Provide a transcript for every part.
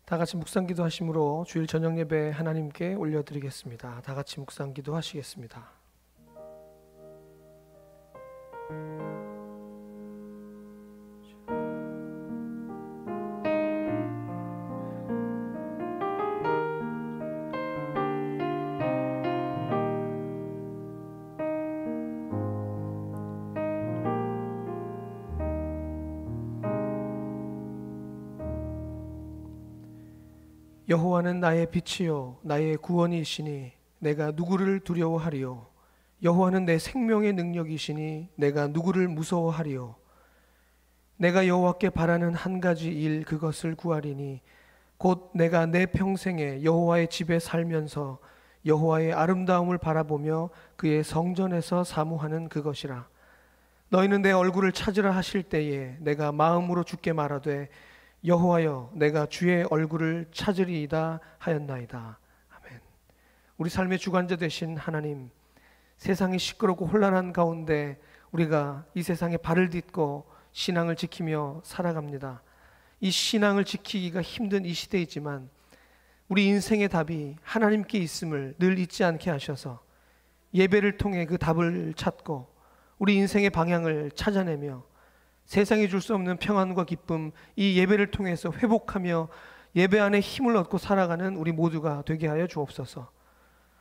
다 같이 묵상기도 하심으로 주일 저녁 예배 하나님께 올려드리겠습니다. 다 같이 묵상기도 하시겠습니다. 여호와는 나의 빛이요 나의 구원이시니 내가 누구를 두려워하리요. 여호와는 내 생명의 능력이시니 내가 누구를 무서워하리요. 내가 여호와께 바라는 한 가지 일 그것을 구하리니 곧 내가 내 평생에 여호와의 집에 살면서 여호와의 아름다움을 바라보며 그의 성전에서 사모하는 그것이라. 너희는 내 얼굴을 찾으라 하실 때에 내가 마음으로 주께 말하되 여호와여 내가 주의 얼굴을 찾으리이다 하였나이다. 아멘. 우리 삶의 주관자 되신 하나님, 세상이 시끄럽고 혼란한 가운데 우리가 이 세상에 발을 딛고 신앙을 지키며 살아갑니다. 이 신앙을 지키기가 힘든 이 시대이지만 우리 인생의 답이 하나님께 있음을 늘 잊지 않게 하셔서 예배를 통해 그 답을 찾고 우리 인생의 방향을 찾아내며 세상이 줄 수 없는 평안과 기쁨, 이 예배를 통해서 회복하며 예배 안에 힘을 얻고 살아가는 우리 모두가 되게 하여 주옵소서.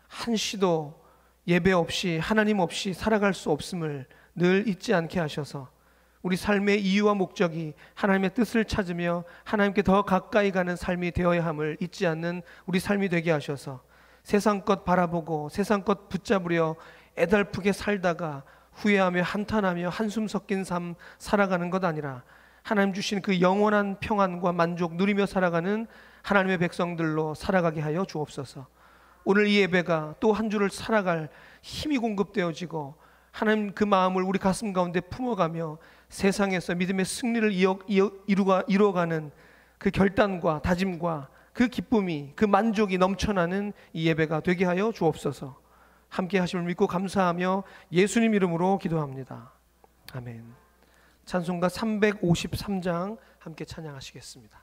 한시도 예배 없이 하나님 없이 살아갈 수 없음을 늘 잊지 않게 하셔서 우리 삶의 이유와 목적이 하나님의 뜻을 찾으며 하나님께 더 가까이 가는 삶이 되어야 함을 잊지 않는 우리 삶이 되게 하셔서 세상 것 바라보고 세상 것 붙잡으려 애달프게 살다가 후회하며 한탄하며 한숨 섞인 삶 살아가는 것 아니라 하나님 주신 그 영원한 평안과 만족 누리며 살아가는 하나님의 백성들로 살아가게 하여 주옵소서. 오늘 이 예배가 또 한 주를 살아갈 힘이 공급되어지고 하나님 그 마음을 우리 가슴 가운데 품어가며 세상에서 믿음의 승리를 이루어가는 그 결단과 다짐과 그 기쁨이 그 만족이 넘쳐나는 이 예배가 되게 하여 주옵소서. 함께 하심을 믿고 감사하며 예수님 이름으로 기도합니다. 아멘. 찬송가 353장 함께 찬양하시겠습니다.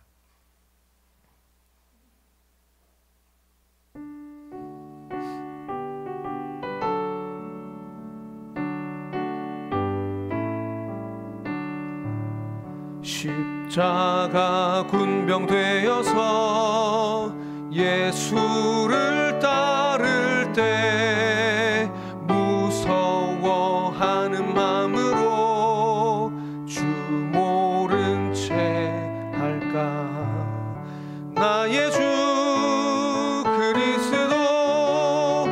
십자가 군병 되어서 예수를 따를 때 무서워하는 마음으로 주 모른 채 할까. 나의 주 그리스도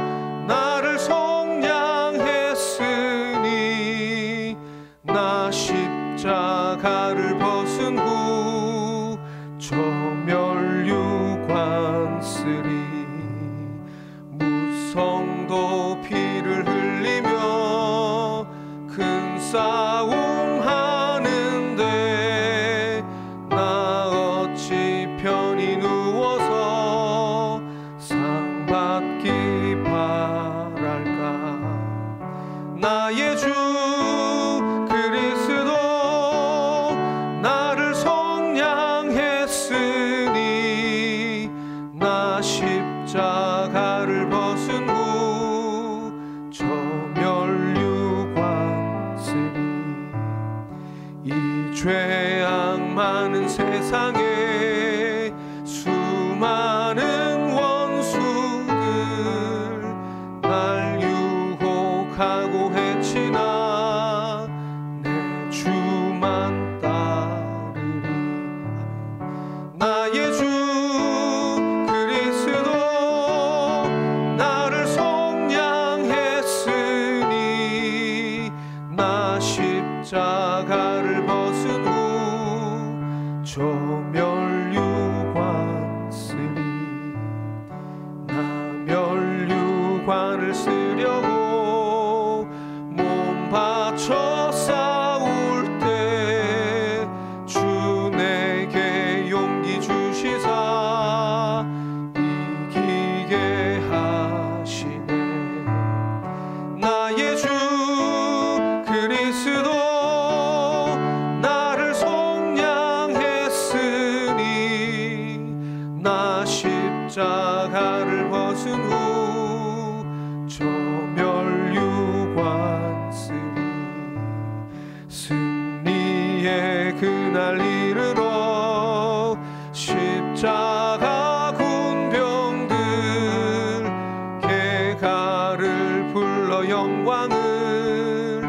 나를 속량했으니 나 십자가를 벗은 후 저 멸류관 쓰리. 무성도 피를 흘리며 큰 싸움 하는데 나 어찌 편히 누워서 상 받기 바랄까. 나의 주 그리스도 나를 속량했으니 나 십자가를 벗은 후 저 멸류관 쓰리. 이 죄악 많은 세상에 수많은 원수들 날 유혹하고 해치나 내 주만 따르리. 나의 주 그리스도 나를 속량했으니 나 십자가를 벗은 후 저 멸류관 쓰리. 나 멸류관을 쓰려고 몸 바쳐 싸울 때 주 내게 용기 주시사 이기게 하시네. 나의 주 그리스도 나를 속량했으니 벗은 후 저 멸류관 쓰리 승리의 그날 이르러 십자가 군병들 개가를 불러 영광을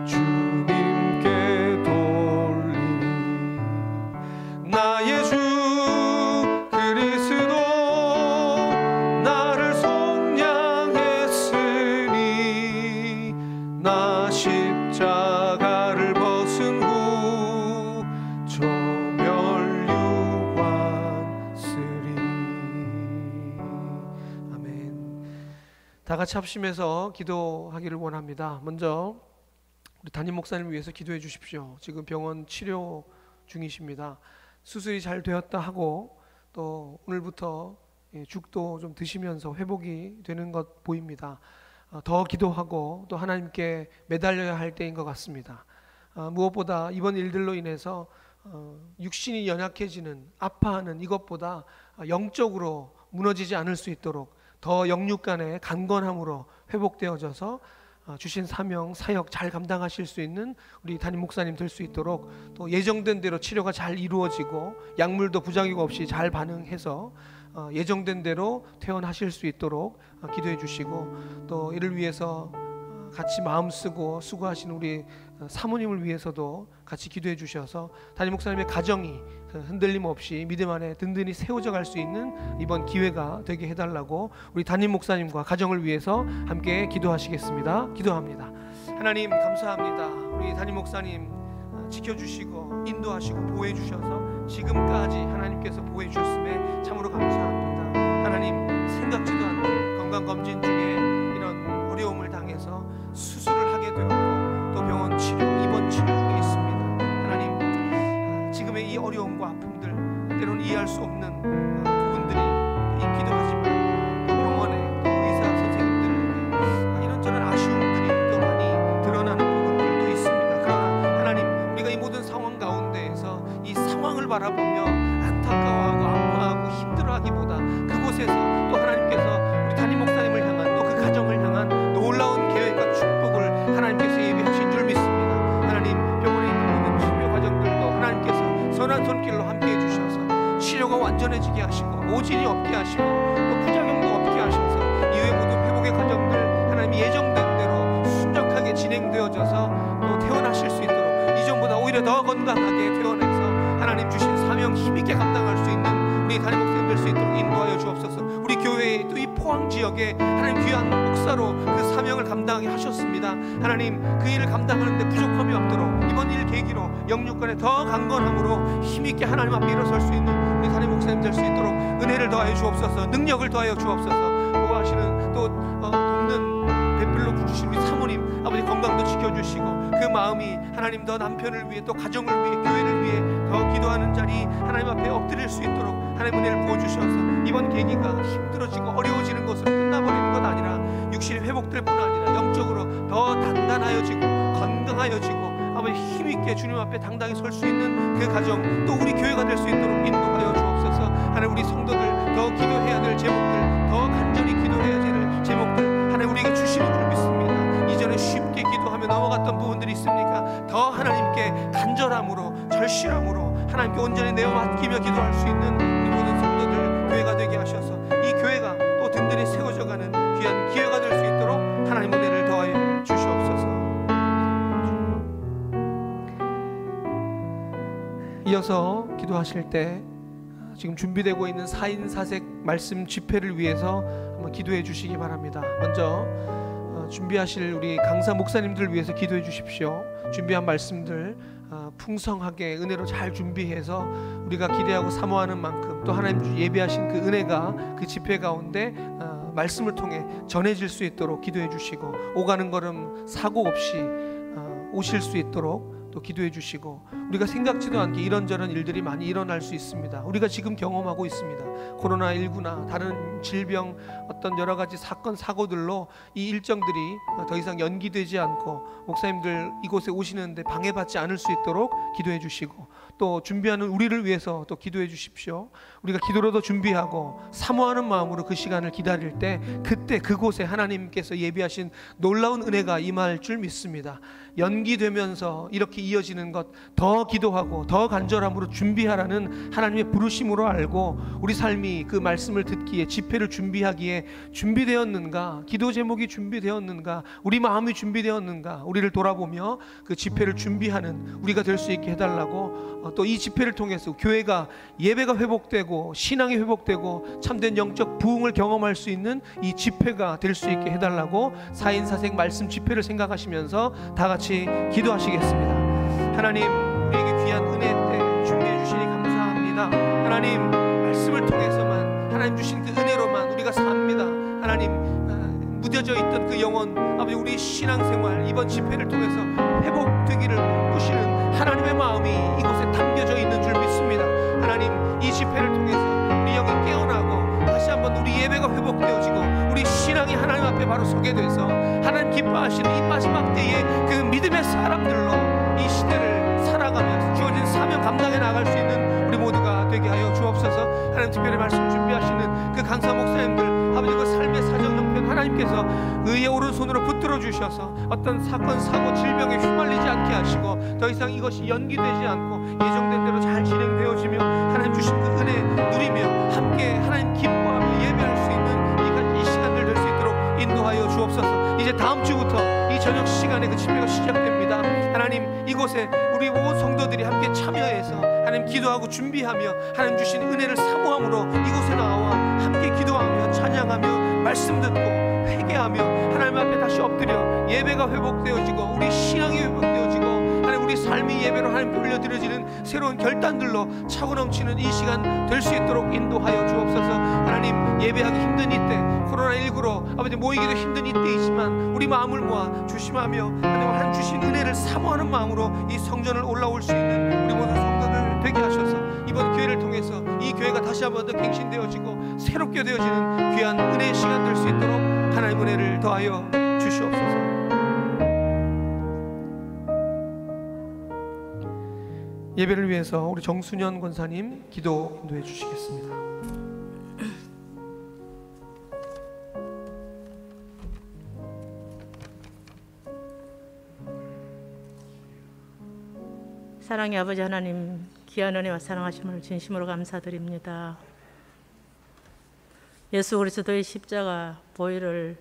주님께 돌리니 나의 주 그리스도 나를 속량했으니 나 십자가를 벗은 후 저 멸류관 쓰리. 아멘. 다 같이 합심해서 기도하기를 원합니다. 먼저 우리 담임 목사님 위해서 기도해 주십시오. 지금 병원 치료 중이십니다. 수술이 잘 되었다 하고 또 오늘부터 죽도 좀 드시면서 회복이 되는 것 보입니다. 더 기도하고 또 하나님께 매달려야 할 때인 것 같습니다. 무엇보다 이번 일들로 인해서 육신이 연약해지는 아파하는 이것보다 영적으로 무너지지 않을 수 있도록 더 영육 간의 강건함으로 회복되어져서 주신 사명, 사역 잘 감당하실 수 있는 우리 담임 목사님 될 수 있도록 또 예정된 대로 치료가 잘 이루어지고 약물도 부작용 없이 잘 반응해서 예정된 대로 퇴원하실 수 있도록 기도해 주시고 또 이를 위해서 같이 마음 쓰고 수고하시는 우리 사모님을 위해서도 같이 기도해 주셔서 담임 목사님의 가정이 흔들림 없이 믿음 안에 든든히 세워져 갈 수 있는 이번 기회가 되게 해달라고 우리 담임 목사님과 가정을 위해서 함께 기도하시겠습니다. 기도합니다. 하나님 감사합니다. 우리 담임 목사님 지켜주시고 인도하시고 보호해 주셔서 지금까지 하나님께서 보호해 주셨음에 참으로 감사합니다. 하나님 생각지도 않게 건강검진 중에 이런 어려움을 당해서 수술을 하게 되었고 또 병원 치료, 입원 치료 중에 있습니다. 하나님 지금의 이 어려움과 아픔들 때로는 이해할 수 없는 부분들이 있기도 하지만 또 병원에 또 의사 선생님들에게 이런저런 아쉬움들이 또 많이 드러나는 부분들도 있습니다. 그러나 하나님 우리가 이 모든 상황 가운데에서 이 상황을 바라보며 안타까워하고 아파하고 힘들어하기보다 그곳에서 또 하나님께서 우리 담임 목사님을 향한 또 그 가정을 향한 놀라운 계획과 축복을 하나님께서 예비하신 줄 믿습니다. 하나님 병원에 있는 모든 치료 과정들도 하나님께서 선한 손길로 함께해 주셔서 치료가 완전해지게 하시고 오진이 없게 하시고 또 부작용도 없게 하셔서 이후의 모든 회복의 과정들 하나님이 예정된 대로 순적하게 진행되어져서 또 퇴원하실 수 있도록 이전보다 오히려 더 건강하게 퇴원해서 하나님 주신 사명 힘있게 감당할 수 있는 우리 담임 목사님 될 수 있도록 인도하여 주옵소서. 우리 교회의 또 이 포항 지역에 하나님 귀한 목사로 그 사명을 감당하게 하셨습니다. 하나님 그 일을 감당하는데 부족함이 없도록 이번 일 계기로 영육간에 더 강건함으로 힘있게 하나님 앞에 일어설 수 있는 우리 담임 목사님 될 수 있도록 은혜를 더하여 주옵소서. 능력을 더하여 주옵소서. 보호하시는 또 돕는 배필로 부주신 우리 사모님 아버지 건강도 지켜주시고 그 마음이 하나님 더 남편을 위해 또 가정을 위해 교회를 위해 더 기도하는 자리 하나님 앞에 엎드릴 수 있도록 하나님 은혜를 부어주셔서 이번 계기가 힘들어지고 어려워지는 것으로 끝나버리는 것 아니라 육신이 회복될 뿐 아니라 영적으로 더 단단하여지고 건강하여지고 아버지 힘있게 주님 앞에 당당히 설 수 있는 그 가정 또 우리 교회가 될 수 있도록 인도하여 주옵소서. 하나님 우리 성도들 더 기도해야 될 제목들 더 간절히 기도해야 될 제목들 하나님 우리에게 주시는 줄 믿습니다. 이전에 쉽게 기도하며 넘어갔던 부분들이 있습니까? 더 하나님께 간절함으로 절실함으로 하나님께 온전히 내어 맡기며 기도할 수 있는 우리 모든 성도들 교회가 되게 하셔서 이 교회가 또 든든히 세워져가는 귀한 기회가 될 수 있도록 하나님 은혜를 더하여 주시옵소서. 이어서 기도하실 때 지금 준비되고 있는 4인 4색 말씀 집회를 위해서 한번 기도해 주시기 바랍니다. 먼저 준비하실 우리 강사 목사님들 위해서 기도해 주십시오. 준비한 말씀들 풍성하게 은혜로 잘 준비해서 우리가 기대하고 사모하는 만큼 또 하나님 예비하신 그 은혜가 그 집회 가운데 말씀을 통해 전해질 수 있도록 기도해 주시고 오가는 걸음 사고 없이 오실 수 있도록 또 기도해 주시고 우리가 생각지도 않게 이런저런 일들이 많이 일어날 수 있습니다. 우리가 지금 경험하고 있습니다. 코로나19나 다른 질병 어떤 여러 가지 사건 사고들로 이 일정들이 더 이상 연기되지 않고 목사님들 이곳에 오시는데 방해받지 않을 수 있도록 기도해 주시고 또 준비하는 우리를 위해서 또 기도해 주십시오. 우리가 기도로도 준비하고 사모하는 마음으로 그 시간을 기다릴 때 그때 그곳에 하나님께서 예비하신 놀라운 은혜가 임할 줄 믿습니다. 연기되면서 이렇게 이어지는 것 더 기도하고 더 간절함으로 준비하라는 하나님의 부르심으로 알고 우리 삶이 그 말씀을 듣기에 집회를 준비하기에 준비되었는가, 기도 제목이 준비되었는가, 우리 마음이 준비되었는가, 우리를 돌아보며 그 집회를 준비하는 우리가 될 수 있게 해달라고, 또 이 집회를 통해서 교회가 예배가 회복되고 신앙이 회복되고 참된 영적 부흥을 경험할 수 있는 이 집회가 될 수 있게 해달라고 4인 4색 말씀 집회를 생각하시면서 다 같이 기도하시겠습니다. 하나님, 우리에게 귀한 은혜 때 준비해 주시니 감사합니다. 하나님, 말씀을 통해서만, 하나님 주신 그 은혜로만 우리가 삽니다. 하나님, 무뎌져 있던 그 영혼, 아버지, 우리 신앙생활 이번 집회를 통해서 회복되기를 꿈꾸시는 하나님의 마음이 이곳에 담겨져 있는 줄 믿습니다. 하나님, 이 집회를 통해서 우리 영이 깨어나고 다시 한번 우리 예배가 회복되어지고 우리 신앙이 하나님 앞에 바로 서게 돼서 하나님 기뻐하시는 이 마지막 때에 그 믿음의 사람들로 이 시대를 살아가면서 주어진 사명 감당해 나갈 수 있는 우리 모두가 되게 하여 주옵소서. 하나님, 특별히 말씀 준비하시는 그 강사 목사님들, 아버지, 그 삶의 사정 형편 하나님께서 의의 오른손으로 붙들어 주셔서 어떤 사건, 사고, 질병에 휘말리지 않게 하시고 더 이상 이것이 연기되지 않고 예정된 대로 잘 진행되어지며 하나님 주신 그 은혜 누리며 함께 하나님 기뻐하며 예배할 수 있는 이 시간들 될 수 있도록 인도하여 주옵소서. 이제 다음 주부터 이 저녁 시간에 그 집회가 시작됩니다. 하나님, 이곳에 우리 온 성도들이 함께 참여해서 하나님 기도하고 준비하며 하나님 주신 은혜를 사모함으로 이곳에 나와 함께 기도하며 찬양하며 말씀 듣고 회개하며 하나님 앞에 다시 엎드려 예배가 회복되어지고 우리 신앙이 회복되어지고 하나님 우리 삶이 예배로 하나님 올려드려지는 새로운 결단들로 차고 넘치는 이 시간 될 수 있도록 인도하여 주옵소서. 하나님, 예배하기 힘든 이때, 코로나19로 아버지 모이기도 힘든 이때이지만 우리 마음을 모아 주심하며 하나님 주신 은혜를 사모하는 마음으로 이 성전을 올라올 수 있는 우리 모든 성도들 되게 하셔서 이번 기회를 통해서 이 교회가 다시 한번 더 갱신되어지고 새롭게 되어지는 귀한 은혜의 시간 될 수 있도록 하나님 은혜를 더하여 주시옵소서. 예배를 위해서 우리 정순현 권사님 기도 인도해 주시겠습니다. 사랑의 아버지 하나님, 귀한 은혜와 사랑하심을 진심으로 감사드립니다. 예수 그리스도의 십자가 보혈을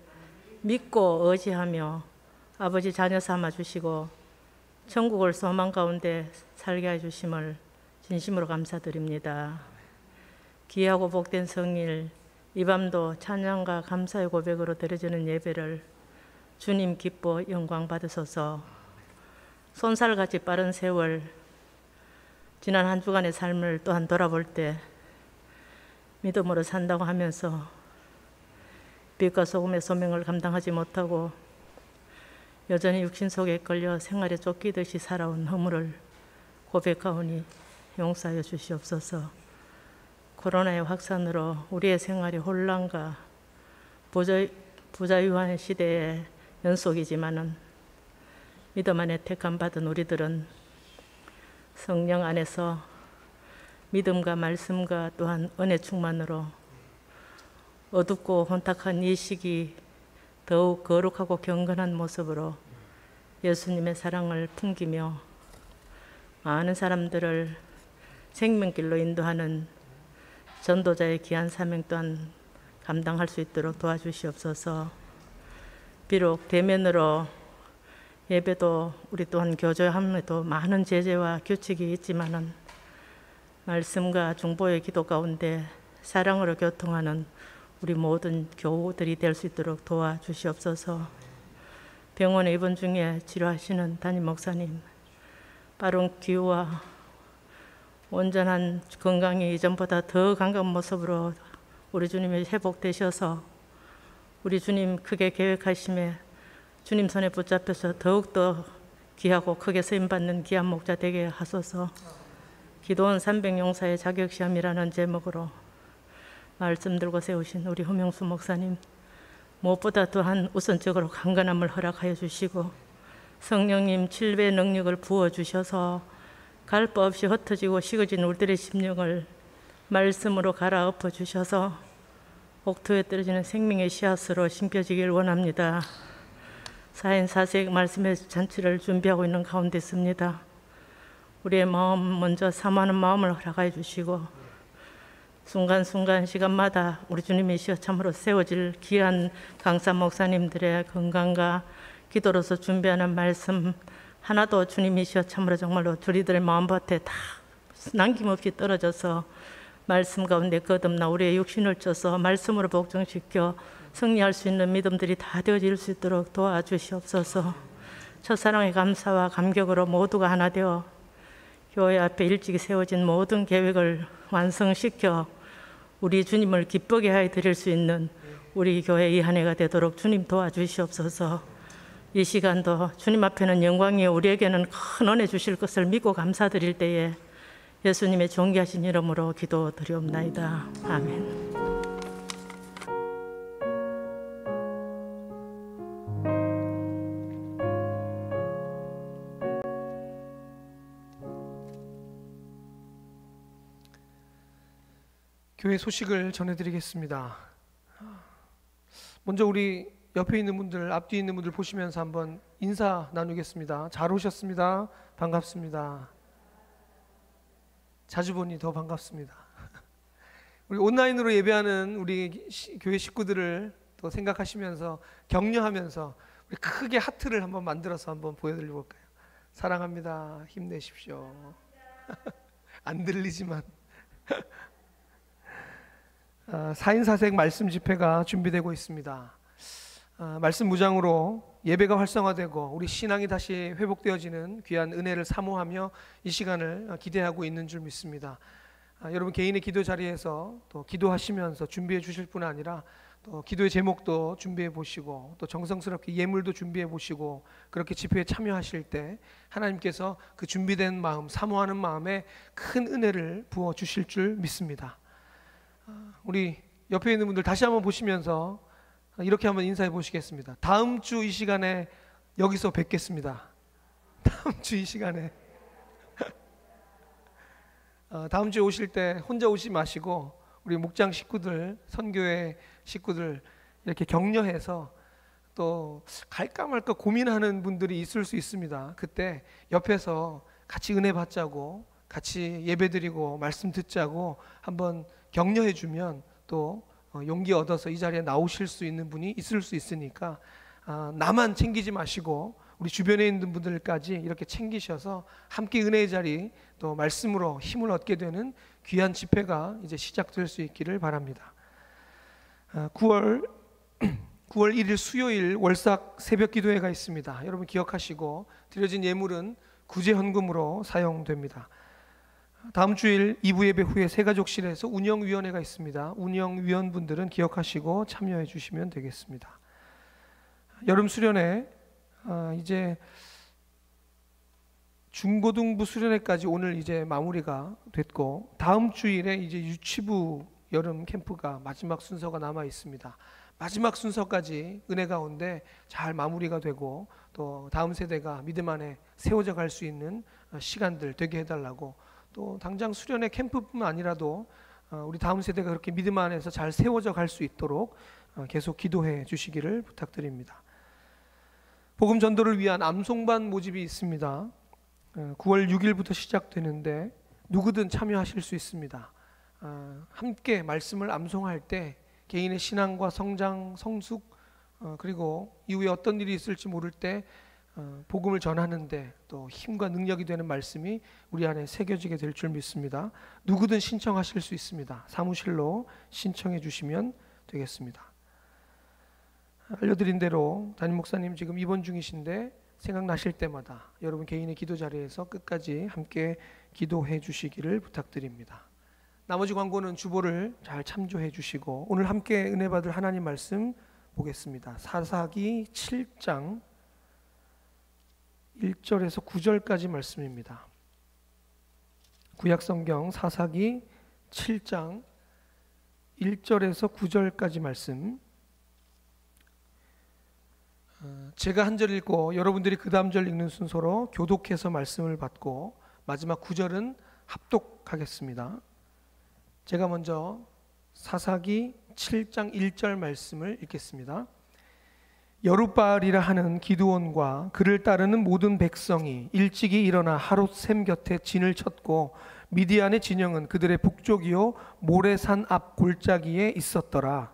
믿고 의지하며 아버지 자녀 삼아 주시고 천국을 소망 가운데 살게 해주심을 진심으로 감사드립니다. 귀하고 복된 성일, 이 밤도 찬양과 감사의 고백으로 드려지는 예배를 주님 기뻐 영광 받으소서. 손살같이 빠른 세월, 지난 한 주간의 삶을 또한 돌아볼 때 믿음으로 산다고 하면서 빛과 소금의 소명을 감당하지 못하고 여전히 육신 속에 끌려 생활에 쫓기듯이 살아온 허물을 고백하오니 용서하여 주시옵소서. 코로나의 확산으로 우리의 생활이 혼란과 부자유한 시대의 연속이지만은 믿음 안에 택함 받은 우리들은 성령 안에서 믿음과 말씀과 또한 은혜 충만으로 어둡고 혼탁한 이 시기 더욱 거룩하고 경건한 모습으로 예수님의 사랑을 풍기며 많은 사람들을 생명길로 인도하는 전도자의 귀한 사명 또한 감당할 수 있도록 도와주시옵소서. 비록 대면으로 예배도 우리 또한 교조함에도 많은 제재와 규칙이 있지만은 말씀과 중보의 기도 가운데 사랑으로 교통하는 우리 모든 교우들이 될 수 있도록 도와주시옵소서. 병원에 입원 중에 치료하시는 담임 목사님, 빠른 기후와 온전한 건강이 이전보다 더 강한 모습으로 우리 주님이 회복되셔서 우리 주님 크게 계획하심에 주님 손에 붙잡혀서 더욱더 귀하고 크게 쓰임받는 귀한 목자 되게 하소서. 기도원 300용사의 자격시험이라는 제목으로 말씀 들고 세우신 우리 허명수 목사님, 무엇보다 또한 우선적으로 강건함을 허락하여 주시고 성령님 7배 능력을 부어주셔서 갈 바 없이 흩어지고 식어진 우리들의 심령을 말씀으로 갈아엎어 주셔서 옥토에 떨어지는 생명의 씨앗으로 심겨지길 원합니다. 4인 4색 말씀의 잔치를 준비하고 있는 가운데 있습니다. 우리의 마음 먼저 사모하는 마음을 허락해 주시고 순간순간 시간마다 우리 주님이시여 참으로 세워질 귀한 강사 목사님들의 건강과 기도로서 준비하는 말씀 하나도 주님이시여 참으로 정말로 우리들의 마음밭에 다 남김없이 떨어져서 말씀 가운데 거듭나 우리의 육신을 쪄서 말씀으로 복종시켜 승리할 수 있는 믿음들이 다 되어질 수 있도록 도와주시옵소서. 첫사랑의 감사와 감격으로 모두가 하나 되어 교회 앞에 일찍이 세워진 모든 계획을 완성시켜 우리 주님을 기쁘게 하여 드릴 수 있는 우리 교회 이 한 해가 되도록 주님 도와주시옵소서. 이 시간도 주님 앞에는 영광이요 우리에게는 큰 은혜 주실 것을 믿고 감사드릴 때에 예수님의 존귀하신 이름으로 기도드리옵나이다. 아멘. 교회 소식을 전해드리겠습니다. 먼저 우리 옆에 있는 분들, 앞뒤에 있는 분들 보시면서 한번 인사 나누겠습니다. 잘 오셨습니다. 반갑습니다. 자주 보니 더 반갑습니다. 우리 온라인으로 예배하는 우리 교회 식구들을 또 생각하시면서 격려하면서 우리 크게 하트를 한번 만들어서 한번 보여드려 볼까요? 사랑합니다. 힘내십시오. 안 들리지만 4인 4색 말씀 집회가 준비되고 있습니다. 말씀 무장으로 예배가 활성화되고 우리 신앙이 다시 회복되어지는 귀한 은혜를 사모하며 이 시간을 기대하고 있는 줄 믿습니다. 여러분 개인의 기도 자리에서 또 기도하시면서 준비해 주실 뿐 아니라 또 기도의 제목도 준비해 보시고 또 정성스럽게 예물도 준비해 보시고 그렇게 집회에 참여하실 때 하나님께서 그 준비된 마음, 사모하는 마음에 큰 은혜를 부어 주실 줄 믿습니다. 우리 옆에 있는 분들 다시 한번 보시면서 이렇게 한번 인사해 보시겠습니다. 다음 주 이 시간에 여기서 뵙겠습니다. 다음 주 이 시간에 다음 주에 오실 때 혼자 오지 마시고 우리 목장 식구들, 선교회 식구들 이렇게 격려해서 또 갈까 말까 고민하는 분들이 있을 수 있습니다. 그때 옆에서 같이 은혜 받자고 같이 예배드리고 말씀 듣자고 한번 격려해 주면 또 용기 얻어서 이 자리에 나오실 수 있는 분이 있을 수 있으니까 나만 챙기지 마시고 우리 주변에 있는 분들까지 이렇게 챙기셔서 함께 은혜의 자리 또 말씀으로 힘을 얻게 되는 귀한 집회가 이제 시작될 수 있기를 바랍니다. 9월 1일 수요일 월삭 새벽 기도회가 있습니다. 여러분 기억하시고 드려진 예물은 구제 헌금으로 사용됩니다. 다음 주일 2부 예배 후에 새가족실에서 운영위원회가 있습니다. 운영위원분들은 기억하시고 참여해 주시면 되겠습니다. 여름 수련회 이제 중고등부 수련회까지 오늘 이제 마무리가 됐고 다음 주일에 이제 유치부 여름 캠프가 마지막 순서가 남아 있습니다. 마지막 순서까지 은혜 가운데 잘 마무리가 되고 또 다음 세대가 믿음 안에 세워져 갈 수 있는 시간들 되게 해달라고 또 당장 수련회 캠프뿐만 아니라도 우리 다음 세대가 그렇게 믿음 안에서 잘 세워져 갈 수 있도록 계속 기도해 주시기를 부탁드립니다. 복음 전도를 위한 암송반 모집이 있습니다. 9월 6일부터 시작되는데 누구든 참여하실 수 있습니다. 함께 말씀을 암송할 때 개인의 신앙과 성장, 성숙 그리고 이후에 어떤 일이 있을지 모를 때 복음을 전하는데 또 힘과 능력이 되는 말씀이 우리 안에 새겨지게 될 줄 믿습니다. 누구든 신청하실 수 있습니다. 사무실로 신청해 주시면 되겠습니다. 알려드린 대로 담임 목사님 지금 입원 중이신데 생각나실 때마다 여러분 개인의 기도 자리에서 끝까지 함께 기도해 주시기를 부탁드립니다. 나머지 광고는 주보를 잘 참조해 주시고 오늘 함께 은혜 받을 하나님 말씀 보겠습니다. 사사기 7장 1절에서 9절까지 말씀입니다. 구약성경 사사기 7장 1절에서 9절까지 말씀 제가 한 절 읽고 여러분들이 그 다음 절 읽는 순서로 교독해서 말씀을 받고 마지막 9절은 합독하겠습니다. 제가 먼저 사사기 7장 1절 말씀을 읽겠습니다. 여룻바알이라 하는 기드온과 그를 따르는 모든 백성이 일찍이 일어나 하롯샘 곁에 진을 쳤고 미디안의 진영은 그들의 북쪽이요 모레산 앞 골짜기에 있었더라.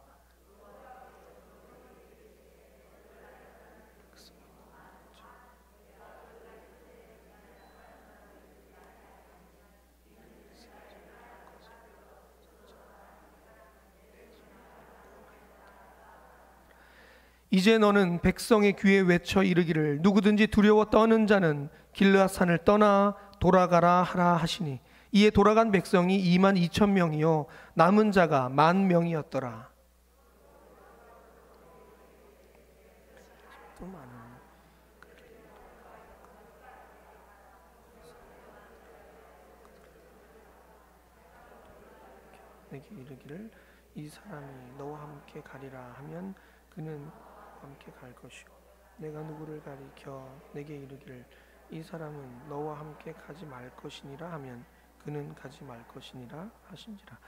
이제 너는 백성의 귀에 외쳐 이르기를 누구든지 두려워 떠는 자는 길르앗산을 떠나 돌아가라 하라 하시니 이에 돌아간 백성이 22,000명이요 남은 자가 10,000명이었더라. 내게 이르기를 이 사람이 너와 함께 가리라 하면 그는 함께 갈 것이요 내가 누구를 가리켜 내게 이르기를 이 사람은 너와 함께 가지 말 것이니라 하면 그는 가지 말 것이니라 하신지라.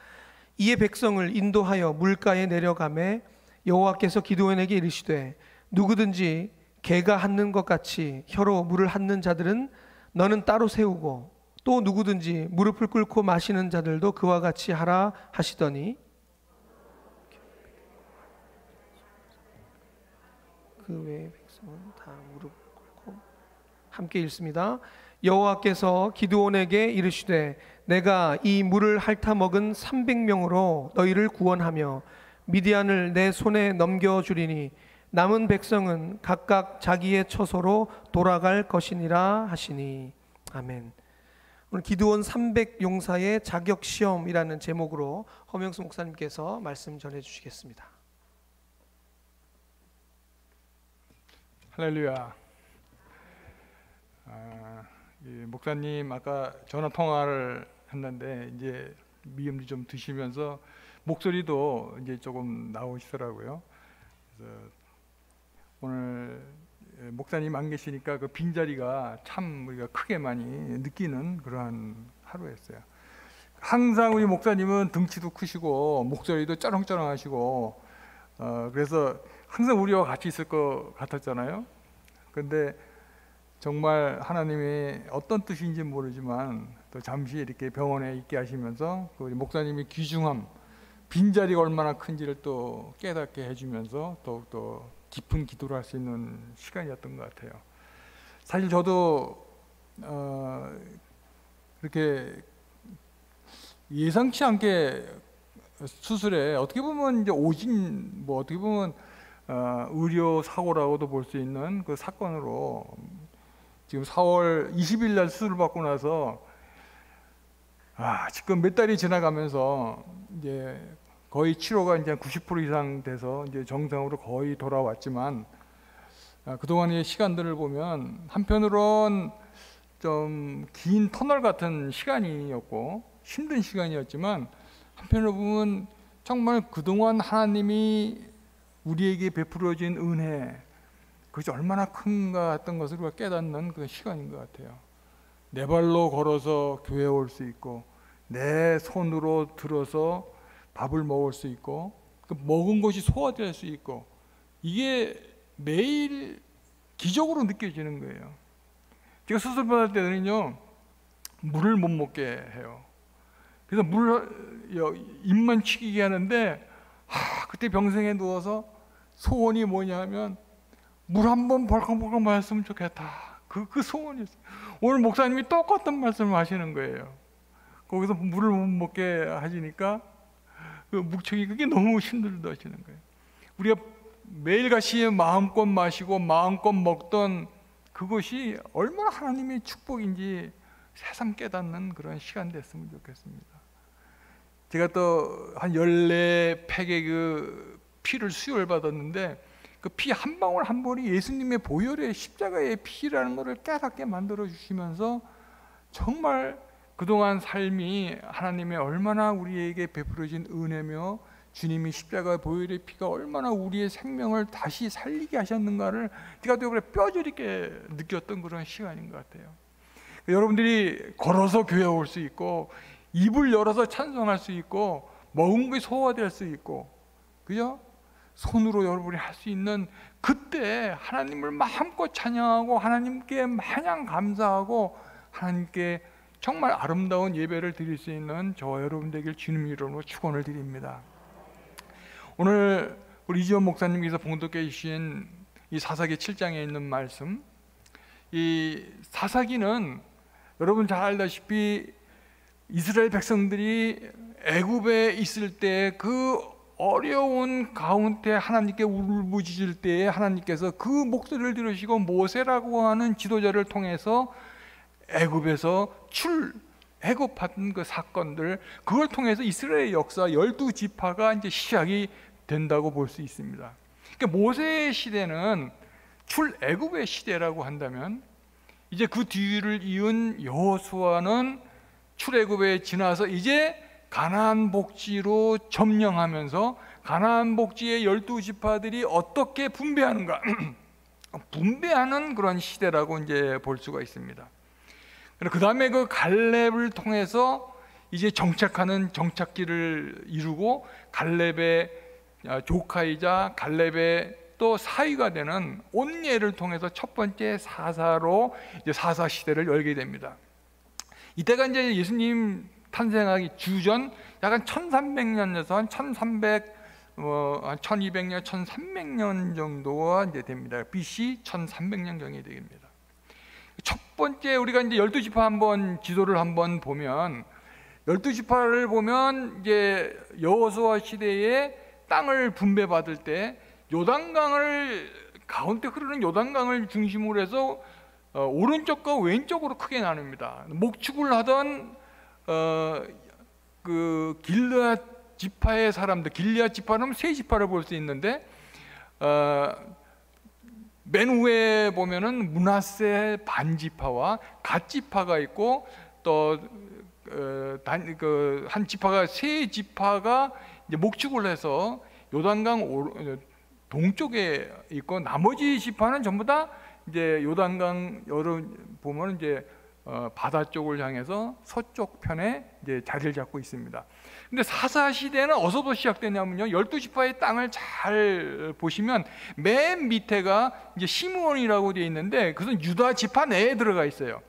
이에 백성을 인도하여 물가에 내려가매 여호와께서 기드온에게 이르시되 누구든지 개가 핥는 것 같이 혀로 물을 핥는 자들은 너는 따로 세우고 또 누구든지 무릎을 꿇고 마시는 자들도 그와 같이 하라 하시더니 그 외의 백성은 다 무릎 꿇고 함께 읽습니다. 여호와께서 기드온에게 이르시되 내가 이 물을 핥아 먹은 300명으로 너희를 구원하며 미디안을 내 손에 넘겨주리니 남은 백성은 각각 자기의 처소로 돌아갈 것이니라 하시니. 아멘. 오늘 기드온 300용사의 자격시험이라는 제목으로 허명수 목사님께서 말씀 전해주시겠습니다. 할렐루야. 목사님 아까 전화 통화를 했는데 이제 미음도 좀 드시면서 목소리도 이제 조금 나오시더라고요. 그래서 오늘 목사님 안 계시니까 그 빈자리가 참 우리가 크게 많이 느끼는 그러한 하루였어요. 항상 우리 목사님은 등치도 크시고 목소리도 쩌렁쩌렁하시고 그래서 항상 우리와 같이 있을 것 같았잖아요. 근데 정말 하나님의 어떤 뜻인지 모르지만 또 잠시 이렇게 병원에 있게 하시면서 그 우리 목사님의 귀중함, 빈자리가 얼마나 큰지를 또 깨닫게 해주면서 더욱더 깊은 기도를 할 수 있는 시간이었던 것 같아요. 사실 저도 이렇게 예상치 않게 수술에 어떻게 보면 이제 오진 뭐 어떻게 보면 의료 사고라고도 볼 수 있는 그 사건으로 지금 4월 20일 날 수술을 받고 나서 지금 몇 달이 지나가면서 이제 거의 치료가 이제 90% 이상 돼서 이제 정상으로 거의 돌아왔지만 그동안의 시간들을 보면 한편으론 좀 긴 터널 같은 시간이었고 힘든 시간이었지만 한편으로 보면 정말 그동안 하나님이 우리에게 베풀어진 은혜 그것이 얼마나 큰가 했던 것을 우리가 깨닫는 그 시간인 것 같아요. 내 발로 걸어서 교회에 올 수 있고 내 손으로 들어서 밥을 먹을 수 있고 그 먹은 것이 소화될 수 있고 이게 매일 기적으로 느껴지는 거예요. 제가 수술 받을 때는요 물을 못 먹게 해요. 그래서 입만 치기게 하는데 그때 병상에 누워서 소원이 뭐냐면 물 한 번 벌컥벌컥 마셨으면 좋겠다. 그 소원이었어요. 오늘 목사님이 똑같은 말씀을 하시는 거예요. 거기서 물을 못 먹게 하시니까 그 묵청이 그게 너무 힘들다 하시는 거예요. 우리가 매일같이 마음껏 마시고 마음껏 먹던 그것이 얼마나 하나님의 축복인지 새삼 깨닫는 그런 시간 됐으면 좋겠습니다. 제가 또 한 14팩의 그 피를 수혈 받았는데 그 피 한 방울 한 방울이 예수님의 보혈의 십자가의 피라는 것을 깨닫게 만들어 주시면서 정말 그동안 삶이 하나님의 얼마나 우리에게 베풀어진 은혜며 주님이 십자가 보혈의 피가 얼마나 우리의 생명을 다시 살리게 하셨는가를 제가 또 뼈저리게 느꼈던 그런 시간인 것 같아요. 여러분들이 걸어서 교회 올 수 있고, 입을 열어서 찬송할 수 있고, 먹은 게 소화될 수 있고, 그죠? 손으로 여러분이 할 수 있는 그때 하나님을 마음껏 찬양하고 하나님께 마냥 감사하고 하나님께 정말 아름다운 예배를 드릴 수 있는 저와 여러분 되길 주님 이름으로 축원을 드립니다. 오늘 우리 이지원 목사님께서 봉독해 주신 이 사사기 7장에 있는 말씀, 이 사사기는 여러분 잘 알다시피 이스라엘 백성들이 애굽에 있을 때 그 어려운 가운데 하나님께 울부짖을 때에 하나님께서 그 목소리를 들으시고 모세라고 하는 지도자를 통해서 애굽에서 애굽한 그 사건들, 그걸 통해서 이스라엘 역사 12지파가 이제 시작이 된다고 볼 수 있습니다. 그러니까 모세의 시대는 출애굽의 시대라고 한다면, 이제 그 뒤를 이은 여호수아는 출애굽에 지나서 이제 가나안 복지로 점령하면서 가나안 복지의 12지파들이 어떻게 분배하는가 분배하는 그런 시대라고 이제 볼 수가 있습니다. 그 다음에 그 갈렙을 통해서 이제 정착하는 정착기를 이루고 갈렙의 조카이자 갈렙의 또 사위가 되는 온니엘을 통해서 첫 번째 사사로 이제 사사 시대를 열게 됩니다. 이때가 이제 예수님 탄생하기 주전 약간 1300년에서 한 1200년, 1300년 정도가 이제 됩니다. BC 1300년 경이 됩니다. 첫 번째 우리가 이제 12지파 한번 지도를 한번 보면, 12지파를 보면 이제 여호수아 시대에 땅을 분배받을 때 요단강을 가운데 흐르는 요단강을 중심으로 해서 오른쪽과 왼쪽으로 크게 나눕니다. 목축을 하던 그 길르앗 지파의 사람들, 길르앗 지파는 세 지파를 볼 수 있는데 맨 위에 보면은 므낫세 반지파와 갓지파가 있고 또 한 지파가 세 지파가 이제 목축을 해서 요단강 동쪽에 있고, 나머지 지파는 전부 다 이제 요단강 보면 이제 바다 쪽을 향해서 서쪽 편에 이제 자리를 잡고 있습니다. 근데 사사 시대는 어디서부터 시작되냐면요, 12지파의 땅을 잘 보시면 맨 밑에가 이제 시므온이라고 되어 있는데 그것은 유다 지파 내에 들어가 있어요.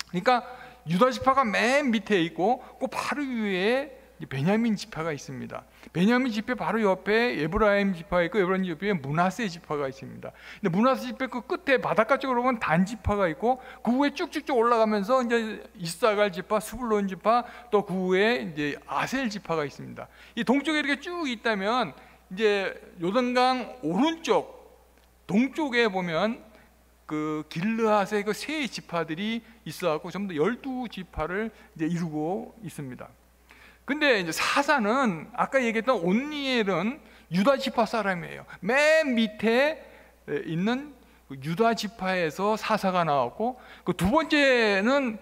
그러니까 유다 지파가 맨 밑에 있고 그 바로 위에 베냐민 지파가 있습니다. 베냐민 지파 바로 옆에 에브라임 지파가 있고 에브라임 지파에 므낫세 지파가 있습니다. 근데 므낫세 지파 그 끝에 바닷가 쪽으로 보면 단 지파가 있고 그 위에 쭉쭉쭉 올라가면서 이제 이사갈 지파, 스불론 지파, 또 그 위에 이제 아셀 지파가 있습니다. 이 동쪽에 이렇게 쭉 있다면 이제 요단강 오른쪽 동쪽에 보면 그 길르앗의 그 세 지파들이 있어갖고 전부 다 12지파를 이제 이루고 있습니다. 근데 이제 사사는 아까 얘기했던 온니엘은 유다 지파 사람이에요. 맨 밑에 있는 유다 지파에서 사사가 나왔고, 그 두 번째는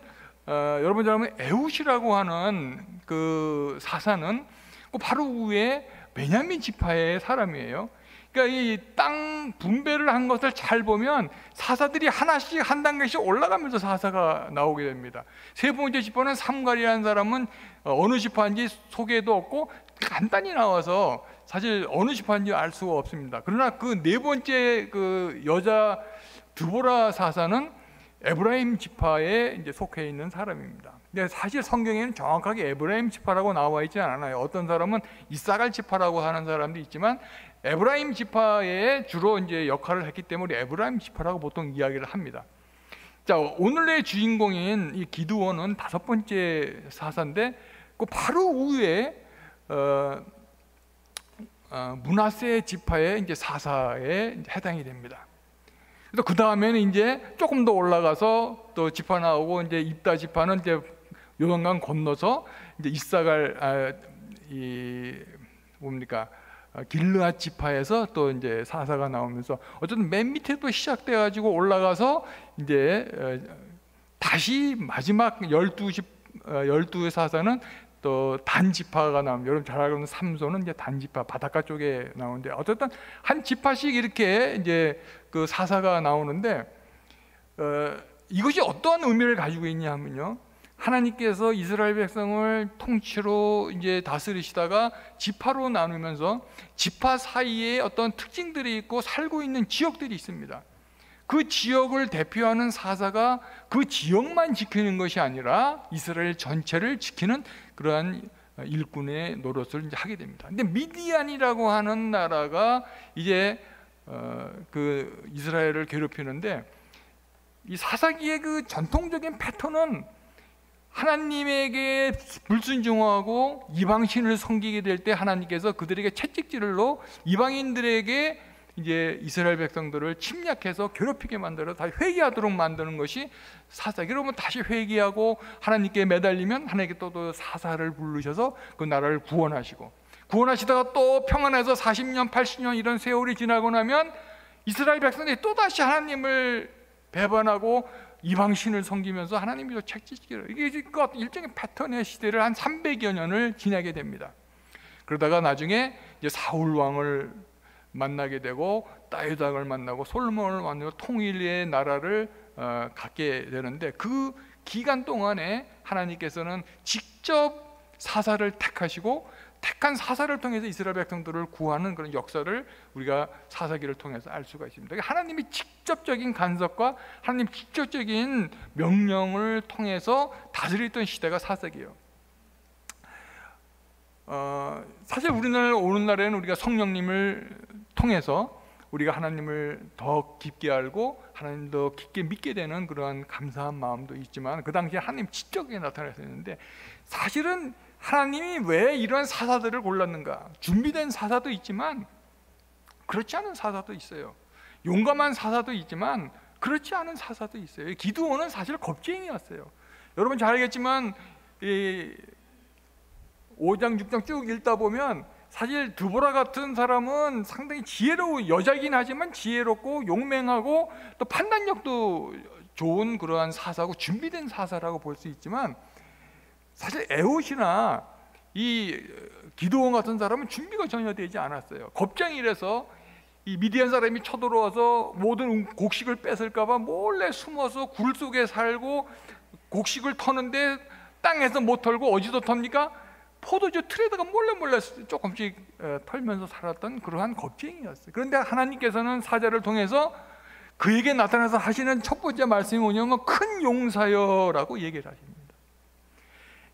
여러분 잘 알면 에훗이라고 하는 그 사사는 그 바로 위에 베냐민 지파의 사람이에요. 그러니까 이 땅 분배를 한 것을 잘 보면 사사들이 하나씩 한 단계씩 올라가면서 사사가 나오게 됩니다. 세 번째 지파는 삼갈이라는 사람은 어느 지파인지 소개도 없고 간단히 나와서 사실 어느 지파인지 알 수가 없습니다. 그러나 그 네 번째 그 여자 드보라 사사는 에브라임 지파에 이제 속해 있는 사람입니다. 근데 사실 성경에는 정확하게 에브라임 지파라고 나와 있지 않아요. 어떤 사람은 이사갈 지파라고 하는 사람도 있지만 에브라임 지파에 주로 이제 역할을 했기 때문에 에브라임 지파라고 보통 이야기를 합니다. 자, 오늘의 주인공인 이 기드온은 다섯 번째 사사인데 그 바로 위에 므낫세 지파의 이제 사사에 해당이 됩니다. 그래서 그 다음에는 이제 조금 더 올라가서 또 지파 나오고 이제 입다 지파는 이제 요단강 건너서 이제 이사갈 길르앗 지파에서 또 이제 사사가 나오면서 어쨌든 맨 밑에 또 시작돼 가지고 올라가서 이제 다시 마지막 12의 사사는 또 단 지파가 나옵니다. 여러분 잘 알고 있는 삼손은 이제 단 지파 바닷가 쪽에 나오는데 어쨌든 한 지파씩 이렇게 이제 그 사사가 나오는데 이것이 어떠한 의미를 가지고 있냐 하면요, 하나님께서 이스라엘 백성을 통치로 이제 다스리시다가 지파로 나누면서 지파 사이에 어떤 특징들이 있고 살고 있는 지역들이 있습니다. 그 지역을 대표하는 사사가 그 지역만 지키는 것이 아니라 이스라엘 전체를 지키는 그러한 일꾼의 노릇을 이제 하게 됩니다. 근데 미디안이라고 하는 나라가 이제 그 이스라엘을 괴롭히는데, 이 사사기의 그 전통적인 패턴은 하나님에게 불순종하고 이방신을 섬기게 될 때 하나님께서 그들에게 채찍질로 이방인들에게 이제 이스라엘 백성들을 침략해서 괴롭히게 만들어 다시 회개하도록 만드는 것이 사사기. 그러면 다시 회개하고 하나님께 매달리면 하나님께 또 사사를 부르셔서 그 나라를 구원하시고, 구원하시다가 또 평안해서 40년 80년 이런 세월이 지나고 나면 이스라엘 백성들이 또다시 하나님을 배반하고 이방신을 섬기면서 하나님이 채찍질을, 이게 일종의 패턴의 시대를 한 300여 년을 지나게 됩니다. 그러다가 나중에 이제 사울 왕을 만나게 되고 다윗 왕을 만나고 솔로몬을 만나고 통일의 나라를 갖게 되는데, 그 기간 동안에 하나님께서는 직접 사사를 택하시고 택한 사사를 통해서 이스라엘 백성들을 구하는 그런 역사를 우리가 사사기를 통해서 알 수가 있습니다. 하나님이 직접적인 간섭과 하나님 직접적인 명령을 통해서 다스리던 시대가 사사기예요. 사실 우리는 오늘날에는 우리가 성령님을 통해서 우리가 하나님을 더 깊게 알고 하나님 더 깊게 믿게 되는 그러한 감사한 마음도 있지만, 그 당시에 하나님 직접하게 나타나셨는데, 사실은 하나님이 왜 이런 사사들을 골랐는가? 준비된 사사도 있지만 그렇지 않은 사사도 있어요. 용감한 사사도 있지만 그렇지 않은 사사도 있어요. 기드온은 사실 겁쟁이였어요. 여러분 잘 알겠지만 5장 6장 쭉 읽다 보면 사실 드보라 같은 사람은 상당히 지혜로운 여자이긴 하지만 지혜롭고 용맹하고 또 판단력도 좋은 그러한 사사고 준비된 사사라고 볼 수 있지만, 사실 에훗이나 이 기드온 같은 사람은 준비가 전혀 되지 않았어요. 겁쟁이라서 이 미디안 사람이 쳐들어와서 모든 곡식을 뺏을까 봐 몰래 숨어서 굴 속에 살고, 곡식을 터는데 땅에서 못 털고 어디서 텁니까? 포도주 틀에다가 몰래 조금씩 털면서 살았던 그러한 겁쟁이였어요. 그런데 하나님께서는 사자를 통해서 그에게 나타나서 하시는 첫 번째 말씀이 뭐냐면 큰 용사여라고 얘기를 하십니다.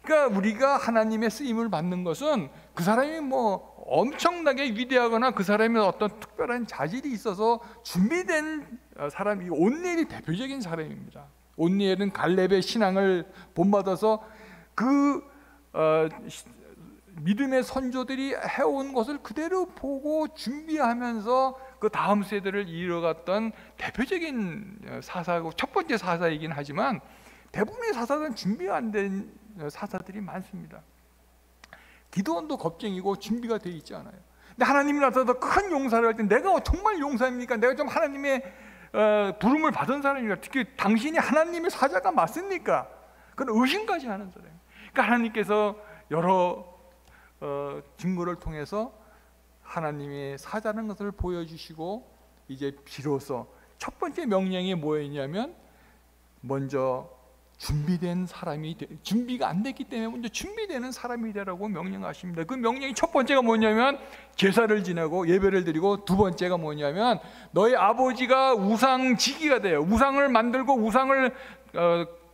그러니까 우리가 하나님의 쓰임을 받는 것은 그 사람이 뭐 엄청나게 위대하거나 그 사람이 어떤 특별한 자질이 있어서 준비된 사람이, 온니엘이 대표적인 사람입니다. 온니엘은 갈렙의 신앙을 본받아서 그 믿음의 선조들이 해온 것을 그대로 보고 준비하면서 그 다음 세대를 이뤄갔던 대표적인 사사고 첫 번째 사사이긴 하지만, 대부분의 사사들은 준비가 안 된 사사들이 많습니다. 기드온도 겁쟁이고 준비가 되어 있지 않아요. 근데 하나님이 나타나서 큰 용사를 할 때, 내가 정말 용사입니까? 내가 좀 하나님의 부름을 받은 사람입니까? 특히 당신이 하나님의 사자가 맞습니까? 그런 의심까지 하는 사람이에요. 그러니까 하나님께서 여러 증거를 통해서 하나님의 사자라는 것을 보여주시고, 이제 비로소 첫 번째 명령이 뭐였냐면, 먼저 준비된 사람이, 준비가 안 됐기 때문에 먼저 준비되는 사람이 되라고 명령하십니다. 그 명령이 첫 번째가 뭐냐면 제사를 지내고 예배를 드리고, 두 번째가 뭐냐면 너희 아버지가 우상지기가 돼요. 우상을 만들고 우상을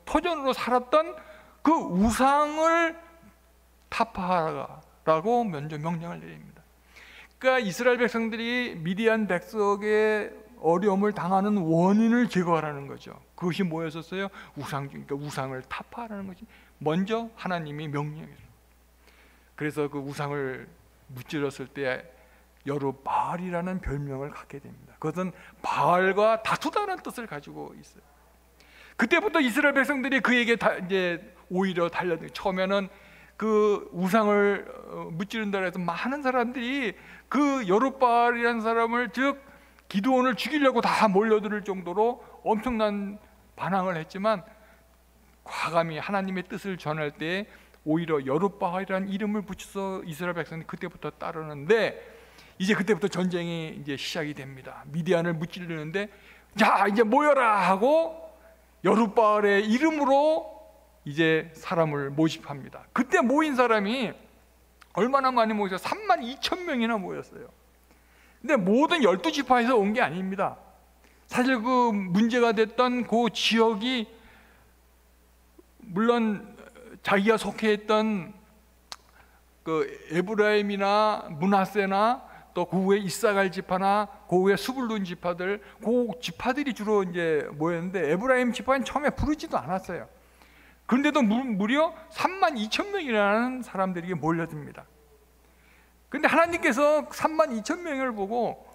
터전으로 살았던 그 우상을 타파하라고 먼저 명령을 내립니다. 그러니까 이스라엘 백성들이 미디안 백성의 어려움을 당하는 원인을 제거하라는 거죠. 그것이 뭐였었어요? 그러니까 우상을 타파하라는 것이 먼저 하나님이 명령이에요. 그래서 그 우상을 무찌렀을 때 여룻바알이라는 별명을 갖게 됩니다. 그것은 바알과 다투다는 뜻을 가지고 있어요. 그때부터 이스라엘 백성들이 그에게 이제 오히려 달려들고, 처음에는 그 우상을 무찌른다 해서 많은 사람들이 그 여룻바알이라는 사람을, 즉 기드온을 죽이려고 다 몰려들 정도로 엄청난 반항을 했지만, 과감히 하나님의 뜻을 전할 때 오히려 여룻바알이라는 이름을 붙여서 이스라엘 백성이 그때부터 따르는데, 이제 그때부터 전쟁이 이제 시작이 됩니다. 미디안을 무찌르는데, 자 이제 모여라 하고 여룻바알의 이름으로 이제 사람을 모집합니다. 그때 모인 사람이 얼마나 많이 모였어요? 32,000명이나 모였어요. 근데 모든 12지파에서 온 게 아닙니다. 사실 그 문제가 됐던 그 지역이 물론 자기가 속해 있던 그 에브라임이나 므낫세나 또 그 후에 이사갈 지파나 그 후에 스불룬 지파들, 그 지파들이 주로 이제 모였는데 에브라임 지파는 처음에 부르지도 않았어요. 그런데도 무려 32,000명이라는 사람들이 몰려듭니다. 그런데 하나님께서 32,000명을 보고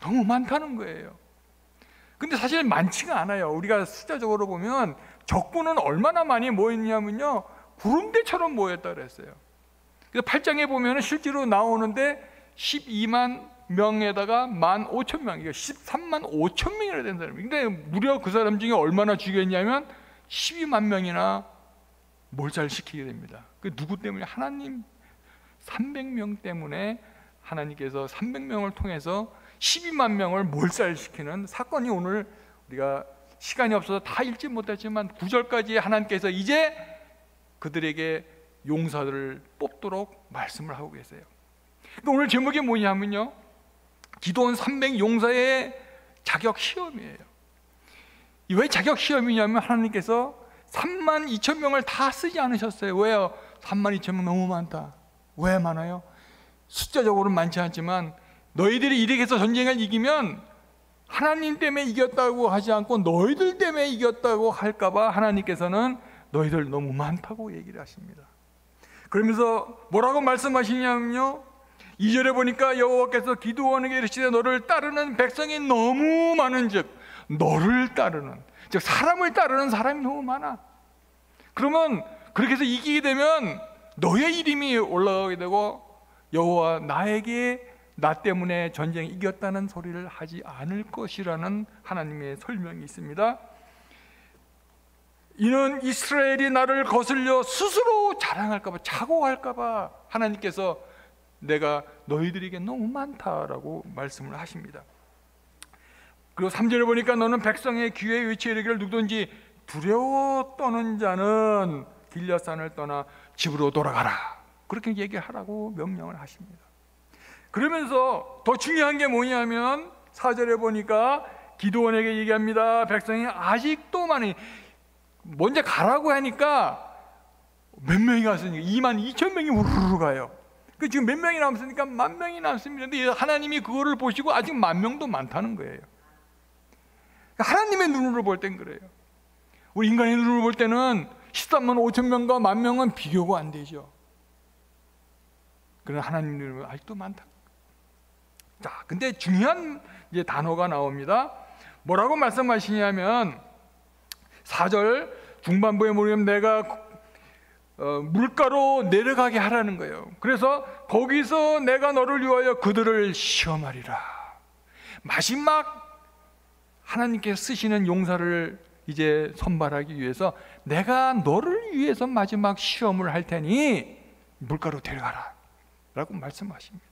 너무 많다는 거예요. 근데 사실 많지가 않아요. 우리가 숫자적으로 보면 적군은 얼마나 많이 모였냐면요, 구름대처럼 모였다 그랬어요. 그래서 8장에 보면 실제로 나오는데 12만 명에다가 15,000명, 이게 13만 5천 명이나 된 사람이. 근데 무려 그 사람 중에 얼마나 죽였냐면 12만 명이나 몰살시키게 됩니다. 그 누구 때문에? 하나님 300명 때문에 하나님께서 300명을 통해서 12만 명을 몰살시키는 사건이 오늘 우리가 시간이 없어서 다 읽지 못했지만 9절까지 하나님께서 이제 그들에게 용사들을 뽑도록 말씀을 하고 계세요. 오늘 제목이 뭐냐면요, 기도원 300 용사의 자격 시험이에요. 왜 자격 시험이냐면 하나님께서 32,000명을 다 쓰지 않으셨어요. 왜요? 32,000명 너무 많다. 왜 많아요? 숫자적으로는 많지 않지만 너희들이 이렇게해서 전쟁을 이기면 하나님 때문에 이겼다고 하지 않고 너희들 때문에 이겼다고 할까봐 하나님께서는 너희들 너무 많다고 얘기를 하십니다. 그러면서 뭐라고 말씀하시냐면요, 2절에 보니까 여호와께서 기드온에게 이르시되 너를 따르는 백성이 너무 많은즉, 너를 따르는, 즉 사람을 따르는 사람이 너무 많아. 그러면 그렇게 해서 이기게 되면 너의 이름이 올라가게 되고 여호와 나에게 나 때문에 전쟁에 이겼다는 소리를 하지 않을 것이라는 하나님의 설명이 있습니다. 이는 이스라엘이 나를 거슬려 스스로 자랑할까 봐, 자고할까 봐 하나님께서 내가 너희들에게 너무 많다라고 말씀을 하십니다. 그리고 3절에 보니까 너는 백성의 귀에 외쳐 이르기를 누구든지 두려워 떠는 자는 길앗산을 떠나 집으로 돌아가라, 그렇게 얘기하라고 명령을 하십니다. 그러면서 더 중요한 게 뭐냐면 4절에 보니까 기드온에게 얘기합니다. 백성이 아직도 많이, 먼저 가라고 하니까 몇 명이 갔으니까 22,000명이 우르르 가요. 그 지금 몇 명이 남았으니까 10,000명이 남습니다. 근데 하나님이 그거를 보시고 아직 10,000명도 많다는 거예요. 하나님의 눈으로 볼 땐 그래요. 우리 인간의 눈으로 볼 때는 13만 5천 명과 10,000명은 비교가 안 되죠. 그러나 하나님 눈으로 아직도 많다. 자, 근데 중요한 이제 단어가 나옵니다. 뭐라고 말씀하시냐면 4절 중반부에 보면 내가 물가로 내려가게 하라는 거예요. 그래서 거기서 내가 너를 위하여 그들을 시험하리라. 마지막 하나님께서 쓰시는 용사를 이제 선발하기 위해서 내가 너를 위해서 마지막 시험을 할 테니 물가로 데려가라 라고 말씀하십니다.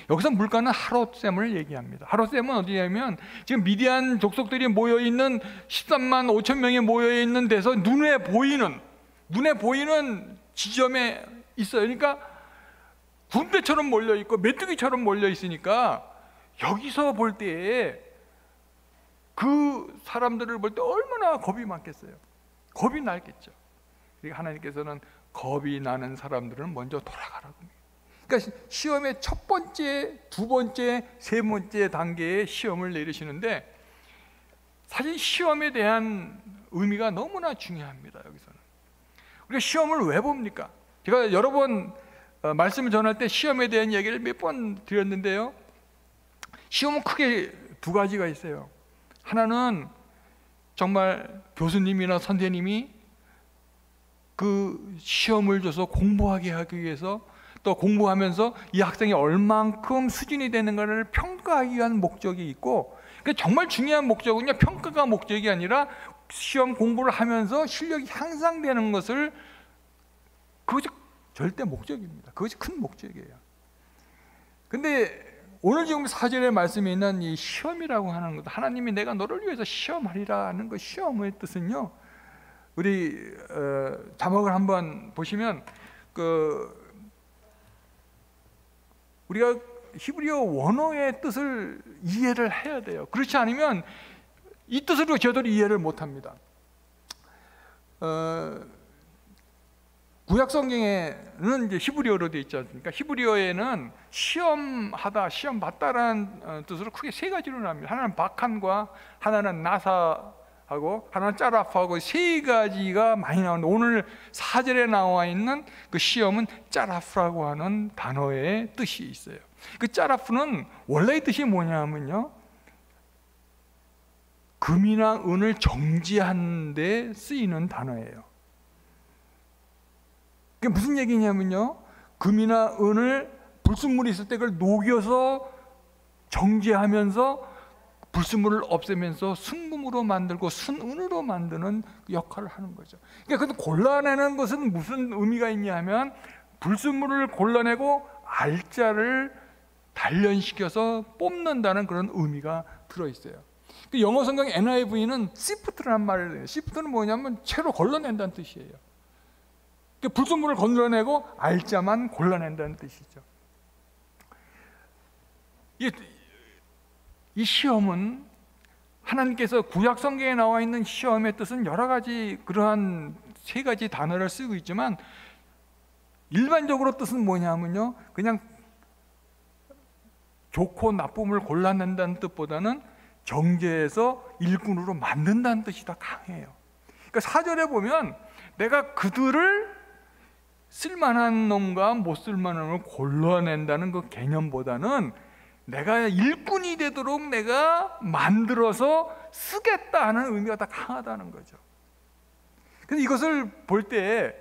여기서 물가는 하롯셈을 얘기합니다. 하롯셈은 어디냐면 지금 미디안 족속들이 모여있는 13만 5천 명이 모여있는 데서 눈에 보이는 지점에 있어요. 그러니까 군대처럼 몰려있고 메뚜기처럼 몰려있으니까 여기서 볼 때에 그 사람들을 볼 때 얼마나 겁이 많겠어요. 겁이 나겠죠. 그러니까 하나님께서는 겁이 나는 사람들은 먼저 돌아가라고. 그러니까 시험의 첫 번째, 두 번째, 세 번째 단계의 시험을 내리시는데 사실 시험에 대한 의미가 너무나 중요합니다. 여기서는 우리가 시험을 왜 봅니까? 제가 여러 번 말씀을 전할 때 시험에 대한 얘기를 몇 번 드렸는데요, 시험은 크게 두 가지가 있어요. 하나는 정말 교수님이나 선생님이 그 시험을 줘서 공부하게 하기 위해서, 또 공부하면서 이 학생이 얼만큼 수준이 되는가를 평가하기 위한 목적이 있고, 정말 중요한 목적은요, 평가가 목적이 아니라 시험 공부를 하면서 실력이 향상되는 것을, 그것이 절대 목적입니다. 그것이 큰 목적이에요. 근데 오늘 지금 4절의 말씀에 있는 이 시험이라고 하는 것, 하나님이 내가 너를 위해서 시험하리라는 그 시험의 뜻은요, 우리 자막을 한번 보시면 우리가 히브리어 원어의 뜻을 이해를 해야 돼요. 그렇지 않으면 이 뜻으로 저들이 이해를 못합니다. 구약 성경에는 이제 히브리어로 되어 있지 않습니까? 히브리어에는 시험하다, 시험 받다라는 뜻으로 크게 세 가지로 나뉩니다. 하나는 박한과, 하나는 나사하고, 하나는 짜라프하고, 세 가지가 많이 나오는데, 오늘 4절에 나와 있는 그 시험은 짜라프라고 하는 단어의 뜻이 있어요. 그 짜라프는 원래의 뜻이 뭐냐면요, 금이나 은을 정지하는 데 쓰이는 단어예요. 그게 무슨 얘기냐면요, 금이나 은을 불순물이 있을 때 그걸 녹여서 정지하면서 불순물을 없애면서 순금으로 만들고 순은으로 만드는 역할을 하는 거죠. 그러니까 골라내는 것은 무슨 의미가 있냐 하면, 불순물을 골라내고 알짜를 단련시켜서 뽑는다는 그런 의미가 들어있어요. 영어 성경 NIV는 시프트라는 말을 해요. 시프트는 뭐냐면 채로 걸러낸다는 뜻이에요. 불순물을 건드려내고 알짜만 골라낸다는 뜻이죠. 이 시험은, 하나님께서 구약 성경에 나와 있는 시험의 뜻은 여러 가지, 그러한 세 가지 단어를 쓰고 있지만, 일반적으로 뜻은 뭐냐면요, 그냥 좋고 나쁨을 골라낸다는 뜻보다는 정죄해서 일꾼으로 만든다는 뜻이 더 강해요. 그러니까 4절에 보면 내가 그들을 쓸만한 놈과 못 쓸만한 놈을 골라낸다는 그 개념보다는 내가 일꾼이 되도록 내가 만들어서 쓰겠다 하는 의미가 더 강하다는 거죠. 그래서 이것을 볼 때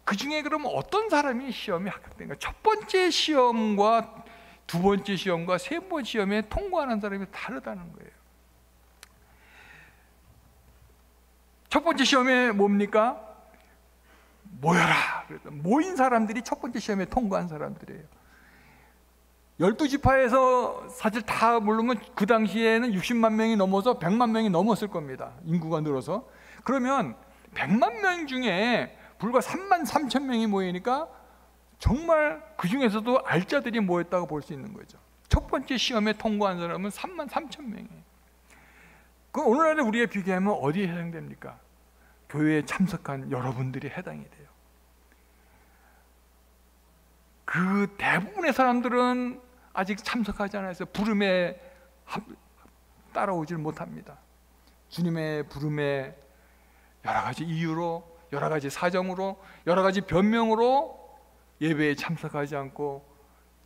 그 중에 그러면 어떤 사람이 시험에 합격된가? 첫 번째 시험과 두 번째 시험과 세 번째 시험에 통과하는 사람이 다르다는 거예요. 첫 번째 시험에 뭡니까? 모여라. 모인 사람들이 첫 번째 시험에 통과한 사람들이에요. 12지파에서 사실 다 모르면 그 당시에는 60만 명이 넘어서 100만 명이 넘었을 겁니다. 인구가 늘어서. 그러면 100만 명 중에 불과 3만 3천 명이 모이니까 정말 그 중에서도 알짜들이 모였다고 볼 수 있는 거죠. 첫 번째 시험에 통과한 사람은 3만 3천 명이에요. 그 오늘날에 우리가 비교하면 어디에 해당됩니까? 교회에 참석한 여러분들이 해당이 돼요. 그 대부분의 사람들은 아직 참석하지 않아서 부름에 따라오질 못합니다. 주님의 부름에 여러 가지 이유로, 여러 가지 사정으로, 여러 가지 변명으로 예배에 참석하지 않고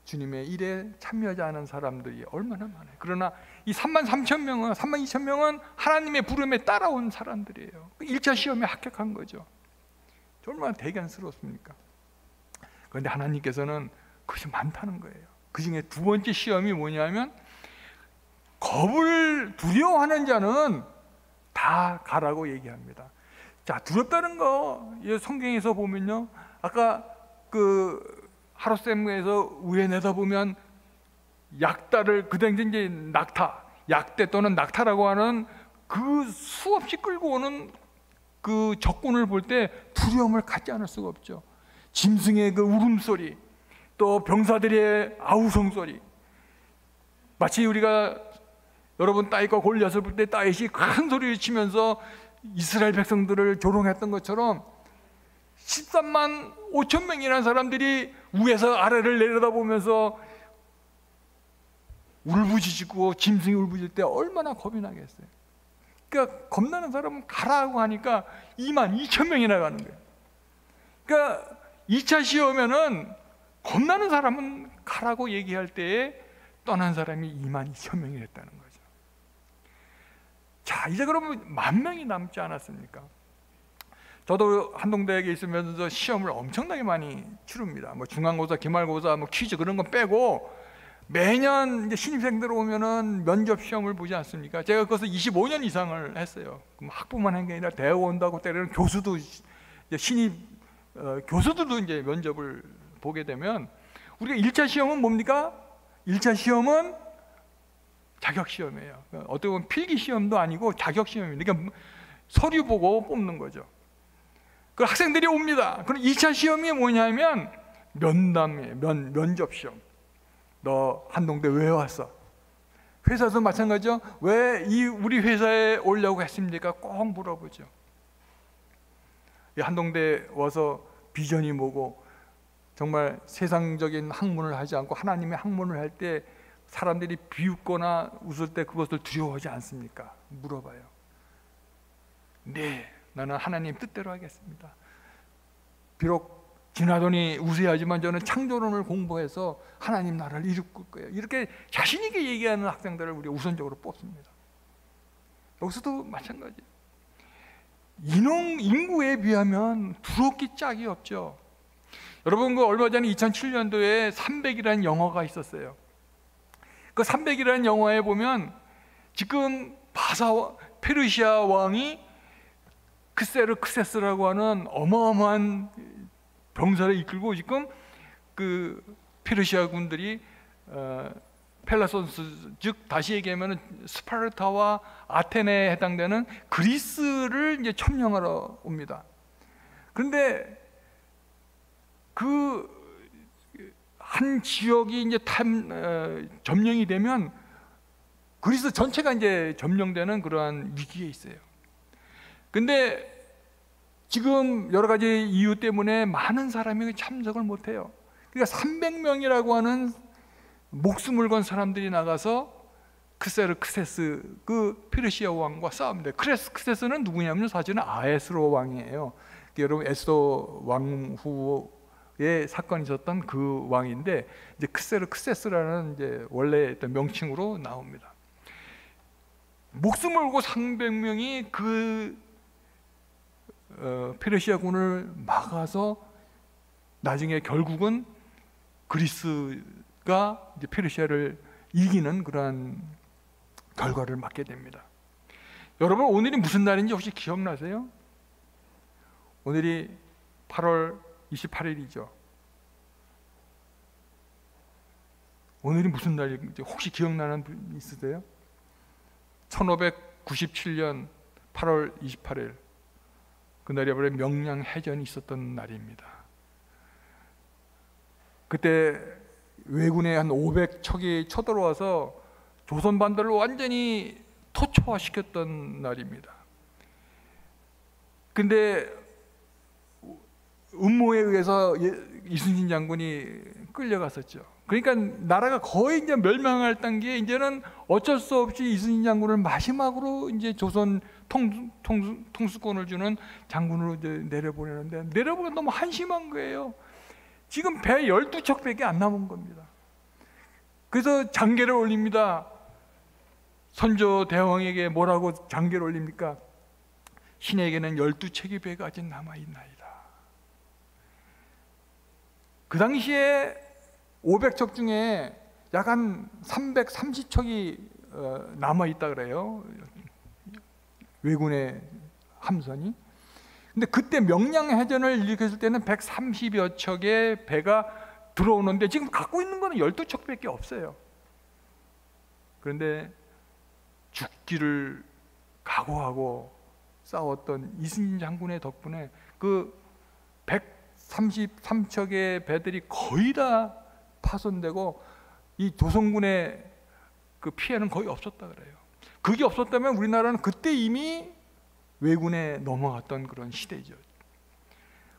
주님의 일에 참여하지 않은 사람들이 얼마나 많아요. 그러나 이 3만 3천 명은, 3만 2천 명은 하나님의 부름에 따라온 사람들이에요. 1차 시험에 합격한 거죠. 얼마나 대견스럽습니까? 그런데 하나님께서는 그것이 많다는 거예요. 그 중에 두 번째 시험이 뭐냐면, 겁을 두려워하는 자는 다 가라고 얘기합니다. 자, 두렵다는 거 성경에서 보면요, 아까 그 하루쌤에서 위에 내다보면 약다를, 그 당시 이제 낙타, 약대 또는 낙타라고 하는 그 수없이 끌고 오는 그 적군을 볼 때 두려움을 갖지 않을 수가 없죠. 짐승의 그 울음소리, 또 병사들의 아우성소리, 마치 우리가 여러분 다윗과 골리앗을 볼 때 다윗이 큰 소리를 치면서 이스라엘 백성들을 조롱했던 것처럼 13만 5천 명이라는 사람들이 위에서 아래를 내려다보면서 울부짖고 짐승이 울부짖을 때 얼마나 겁이 나겠어요. 그러니까 겁나는 사람은 가라고 하니까 2만 2천 명이나 가는 거예요. 그러니까 2차 시험에는 겁나는 사람은 가라고 얘기할 때에 떠난 사람이 2만 2천 명이 됐다는 거죠. 자, 이제 그러면 10,000명이 남지 않았습니까? 저도 한동대학에 있으면서 시험을 엄청나게 많이 치릅니다. 뭐 중간고사, 기말고사, 뭐 퀴즈 그런 거 빼고 매년 이제 신입생들 오면은 면접 시험을 보지 않습니까? 제가 그것을 25년 이상을 했어요. 그럼 학부만 한 게 아니라 대학원도 하고 때로는 교수도, 신입 교수들도 이제 면접을 보게 되면 우리가 1차 시험은 뭡니까? 1차 시험은 자격 시험이에요. 어떻게 보면 필기 시험도 아니고 자격 시험입니다. 그러니까 서류 보고 뽑는 거죠. 그 학생들이 옵니다. 그럼 2차 시험이 뭐냐면 면담이에요. 면접 시험. 너 한동대 왜 왔어? 회사도 마찬가지죠. 왜 우리 회사에 오려고 했습니까? 꼭 물어보죠. 한동대 와서 비전이 뭐고, 정말 세상적인 학문을 하지 않고 하나님의 학문을 할 때 사람들이 비웃거나 웃을 때 그것을 두려워하지 않습니까? 물어봐요. 네, 나는 하나님 뜻대로 하겠습니다. 비록 지나더니 우세하지만 저는 창조론을 공부해서 하나님 나라를 이룰 거예요. 이렇게 자신 있게 얘기하는 학생들을 우리가 우선적으로 뽑습니다. 여기서도 마찬가지예요. 인구에 비하면 두렵기 짝이 없죠. 여러분, 그 얼마 전에 2007년도에 300이라는 영화가 있었어요. 그 300이라는 영화에 보면 지금 페르시아 왕이 크세스라고 하는 어마어마한 병사를 이끌고 지금 그 페르시아 군들이 펠라손스, 즉 다시 얘기하면 스파르타와 아테네에 해당되는 그리스를 이제 점령하러 옵니다. 그런데 그 한 지역이 이제 점령이 되면 그리스 전체가 이제 점령되는 그러한 위기에 있어요. 근데 지금 여러 가지 이유 때문에 많은 사람이 참석을 못해요. 그러니까 300명이라고 하는 목숨을 건 사람들이 나가서 크세스 그 페르시아 왕과 싸웁니다. 크세스는 누구냐면 사실은 아에스로 왕이에요. 여러분 에스더 왕후의 사건이 있었던 그 왕인데 이제 크세스라는 이제 원래 어떤 명칭으로 나옵니다. 목숨을 걸고 300명이 그 페르시아군을 막아서 나중에 결국은 그리스가 이제 페르시아를 이기는 그러한 결과를 맞게 됩니다. 여러분, 오늘이 무슨 날인지 혹시 기억나세요? 오늘이 8월 28일이죠. 오늘이 무슨 날인지 혹시 기억나는 분 있으세요? 1597년 8월 28일 그날이 바로 명량해전이 있었던 날입니다. 그때 왜군의 한 500척이 쳐들어와서 조선 반도를 완전히 토초화시켰던 날입니다. 근데 음모에 의해서 이순신 장군이 끌려갔었죠. 그러니까 나라가 거의 이제 멸망할 단계에 이제는 어쩔 수 없이 이순신 장군을 마지막으로 이제 조선 통수권을 주는 장군으로 이제 내려보내는데 내려보면 너무 한심한 거예요. 지금 배 12척밖에 안 남은 겁니다. 그래서 장계를 올립니다. 선조 대왕에게 뭐라고 장계를 올립니까? 신에게는 12척의 배가 아직 남아있나이다. 그 당시에 500척 중에 약 한 330척이 남아있다 그래요. 왜군의 함선이. 근데 그때 명량해전을 일으켰을 때는 130여 척의 배가 들어오는데 지금 갖고 있는 거는 12척밖에 없어요. 그런데 죽기를 각오하고 싸웠던 이순신 장군의 덕분에 그 133척의 배들이 거의 다 파손되고 이 조선군의 그 피해는 거의 없었다 그래요. 그게 없었다면 우리나라는 그때 이미 왜군에 넘어갔던 그런 시대죠.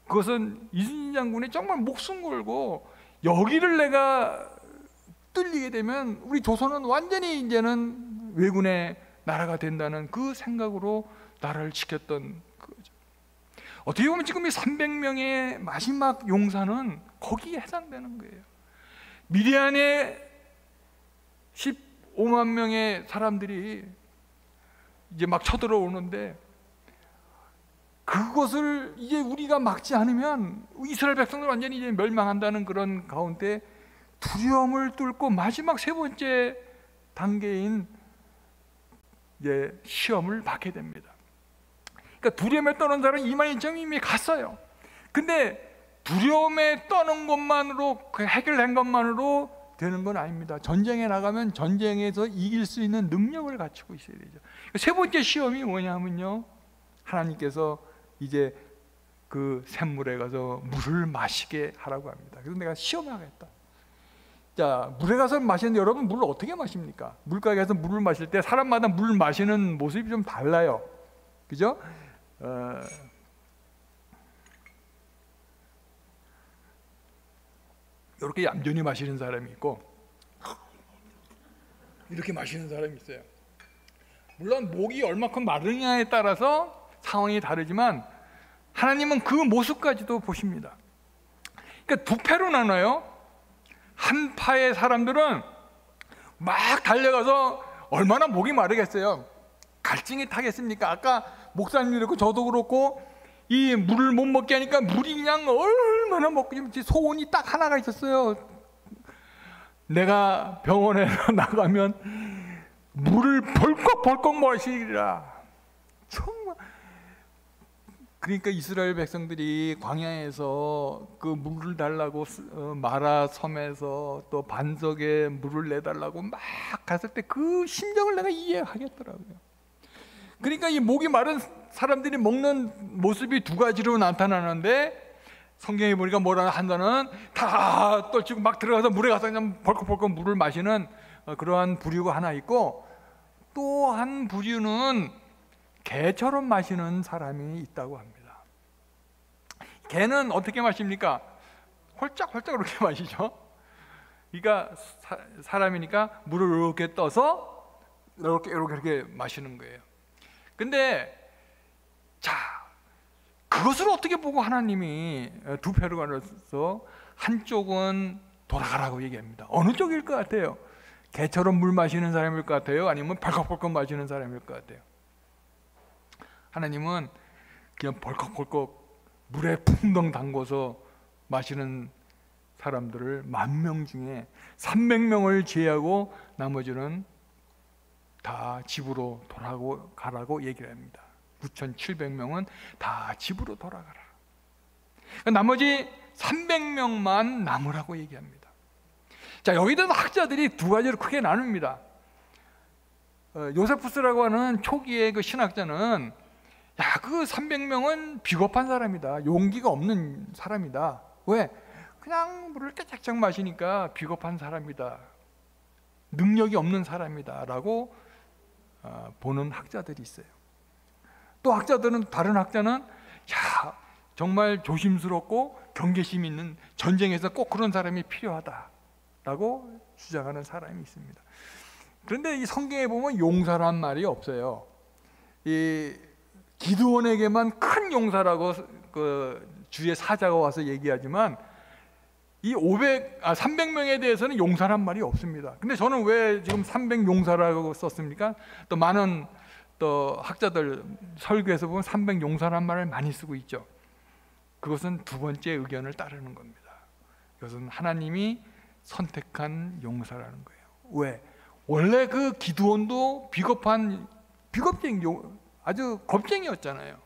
그것은 이순신 장군이 정말 목숨 걸고 여기를 내가 뚫리게 되면 우리 조선은 완전히 이제는 왜군의 나라가 된다는 그 생각으로 나라를 지켰던 거죠. 어떻게 보면 지금 이 300명의 마지막 용사는 거기에 해당되는 거예요. 미디안에 15만 명의 사람들이 이제 막 쳐들어오는데 그것을 이제 우리가 막지 않으면 이스라엘 백성들 완전히 이제 멸망한다는 그런 가운데 두려움을 뚫고 마지막 세 번째 단계인 이제 시험을 받게 됩니다. 그러니까 두려움에 떠는 사람은 22,000명이 이미 갔어요. 근데 두려움에 떠는 것만으로 그 해결한 것만으로 되는 건 아닙니다. 전쟁에 나가면 전쟁에서 이길 수 있는 능력을 갖추고 있어야 되죠. 세 번째 시험이 뭐냐면요, 하나님께서 이제 그 샘물에 가서 물을 마시게 하라고 합니다. 그래서 내가 시험하겠다. 자, 물에 가서 마시는데 여러분 물을 어떻게 마십니까? 물가에 가서 물을 마실 때 사람마다 물 마시는 모습이 좀 달라요. 그죠? 이렇게 얌전히 마시는 사람이 있고 이렇게 마시는 사람이 있어요. 물론 목이 얼마큼 마르냐에 따라서 상황이 다르지만 하나님은 그 모습까지도 보십니다. 그러니까 두 패로 나눠요. 한 파의 사람들은 막 달려가서 얼마나 목이 마르겠어요. 갈증이 타겠습니까? 아까 목사님도 그렇고 저도 그렇고 이 물을 못 먹게 하니까 물이 그냥 얼마나 먹고 소원이 딱 하나가 있었어요. 내가 병원에 나가면 물을 벌컥벌컥 마시리라. 정말. 그러니까 이스라엘 백성들이 광야에서 그 물을 달라고 마라 섬에서 또 반석에 물을 내달라고 막 갔을 때 그 심정을 내가 이해하겠더라고요. 그러니까 이 목이 마른 사람들이 먹는 모습이 두 가지로 나타나는데 성경에 보니까 뭐라 한다는 다 떨치고 막 들어가서 물에 가서 그냥 벌컥벌컥 물을 마시는 그러한 부류가 하나 있고, 또 한 부류는 개처럼 마시는 사람이 있다고 합니다. 개는 어떻게 마십니까? 홀짝홀짝 그렇게 마시죠. 그러니까 사람이니까 물을 이렇게 떠서 이렇게 마시는 거예요. 근데 자, 그것을 어떻게 보고 하나님이 두 패로 가려서 한쪽은 돌아가라고 얘기합니다. 어느 쪽일 것 같아요? 개처럼 물 마시는 사람일 것 같아요? 아니면 벌컥벌컥 마시는 사람일 것 같아요? 하나님은 그냥 벌컥벌컥 물에 풍덩 담궈서 마시는 사람들을 10,000명 중에 300명을 제외하고 나머지는 다 집으로 돌아가라고 얘기를 합니다. 9,700명은 다 집으로 돌아가라. 나머지 300명만 남으라고 얘기합니다. 자, 여기다 학자들이 두 가지로 크게 나눕니다. 요세푸스라고 하는 초기의 그 신학자는 그 300명은 비겁한 사람이다. 용기가 없는 사람이다. 왜? 그냥 물을 깨짝짝 마시니까 비겁한 사람이다. 능력이 없는 사람이다. 라고 보는 학자들이 있어요. 또 다른 학자는 정말 조심스럽고 경계심 있는, 전쟁에서 꼭 그런 사람이 필요하다라고 주장하는 사람이 있습니다. 그런데 이 성경에 보면 용사란 말이 없어요. 이 기드온에게만 큰 용사라고 그 주의 사자가 와서 얘기하지만 이 300명에 대해서는 용사란 말이 없습니다. 근데 저는 왜 지금 300용사라고 썼습니까? 또 많은 또 학자들 설교에서 보면 300용사란 말을 많이 쓰고 있죠. 그것은 두 번째 의견을 따르는 겁니다. 이것은 하나님이 선택한 용사라는 거예요. 왜? 원래 그 기드온도 비겁쟁이, 아주 겁쟁이였잖아요.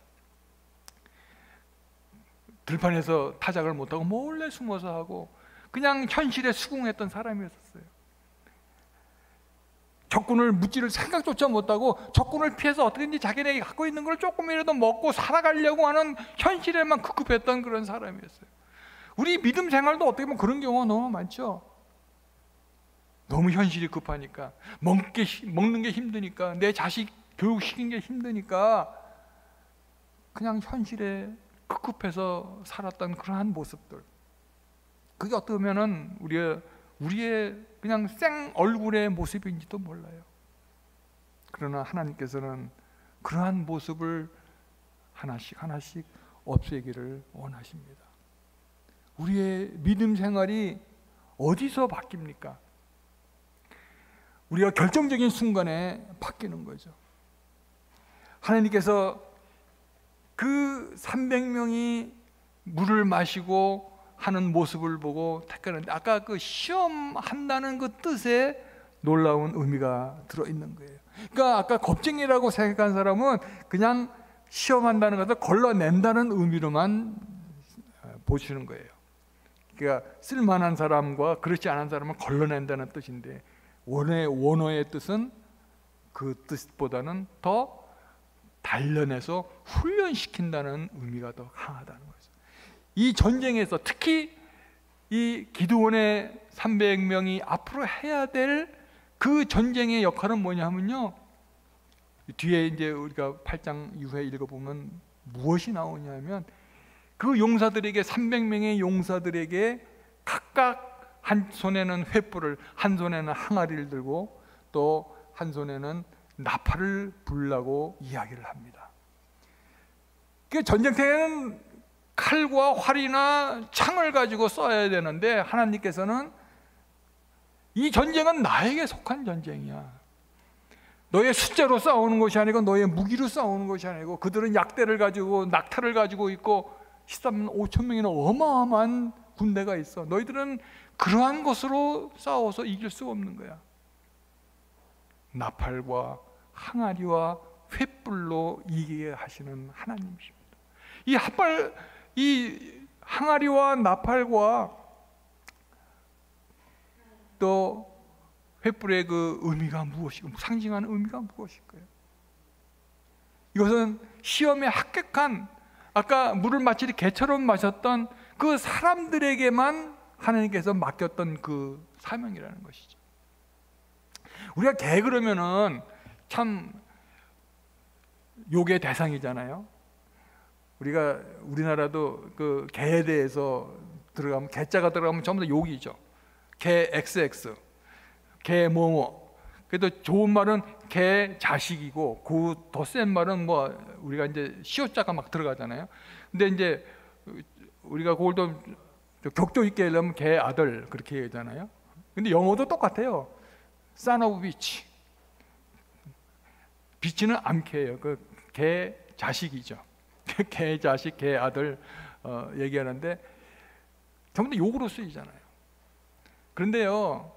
들판에서 타작을 못하고 몰래 숨어서 하고 그냥 현실에 수긍했던 사람이었어요. 적군을 묻지를 생각조차 못하고 적군을 피해서 어떻게든지 자기네가 갖고 있는 걸 조금이라도 먹고 살아가려고 하는 현실에만 급급했던 그런 사람이었어요. 우리 믿음 생활도 어떻게 보면 그런 경우가 너무 많죠. 너무 현실이 급하니까, 먹는 게 힘드니까, 내 자식 교육시키는 게 힘드니까 그냥 현실에 급급해서 살았던 그러한 모습들, 그게 어떻게 보면은 우리의 그냥 생 얼굴의 모습인지도 몰라요. 그러나 하나님께서는 그러한 모습을 하나씩 하나씩 없애기를 원하십니다. 우리의 믿음 생활이 어디서 바뀝니까? 우리가 결정적인 순간에 바뀌는 거죠. 하나님께서 그 300명이 물을 마시고 하는 모습을 보고 택하는데, 아까 그 시험한다는 그 뜻에 놀라운 의미가 들어있는 거예요. 그러니까 아까 겁쟁이라고 생각한 사람은 그냥 시험한다는 것을 걸러낸다는 의미로만 보시는 거예요. 그러니까 쓸만한 사람과 그렇지 않은 사람을 걸러낸다는 뜻인데, 원어의 뜻은 그 뜻보다는 더 단련해서 훈련시킨다는 의미가 더 강하다는 거죠. 이 전쟁에서 특히 이 기드온의 300명이 앞으로 해야 될 그 전쟁의 역할은 뭐냐면요, 뒤에 이제 우리가 8장 이후에 읽어보면 무엇이 나오냐면, 그 용사들에게, 300명의 용사들에게 각각 한 손에는 횃불을, 한 손에는 항아리를 들고 또 한 손에는 나팔을 불라고 이야기를 합니다. 그 전쟁터에는 칼과 활이나 창을 가지고 써야 되는데, 하나님께서는 이 전쟁은 나에게 속한 전쟁이야. 너의 숫자로 싸우는 것이 아니고 너의 무기로 싸우는 것이 아니고, 그들은 약대를 가지고 낙타를 가지고 있고 13만 5천 명이나 어마어마한 군대가 있어. 너희들은 그러한 것으로 싸워서 이길 수 없는 거야. 나팔과 항아리와 횃불로 이기게 하시는 하나님이십니다. 이 항아리와 나팔과 또 횃불의 그 의미가 무엇이고, 상징하는 의미가 무엇일까요? 이것은 시험에 합격한, 아까 물을 마치리 개처럼 마셨던 그 사람들에게만 하나님께서 맡겼던 그 사명이라는 것이죠. 우리가 개 그러면은 참 욕의 대상이잖아요. 우리나라도 그 개에 대해서 들어가면, 개자가 들어가면 전부 다 욕이죠. 개 XX, 개 뭐뭐. 그래도 좋은 말은 개 자식이고, 그 더 센 말은 뭐 우리가 이제 시옷자가 막 들어가잖아요. 근데 이제 우리가 그걸 또 격조 있게 하려면 개 아들 그렇게 얘기하잖아요. 근데 영어도 똑같아요. son of bitch. bitch는 암캐예요. 그 개 자식이죠. 개 자식, 개 아들 얘기하는데 전부 다 욕으로 쓰이잖아요. 그런데요,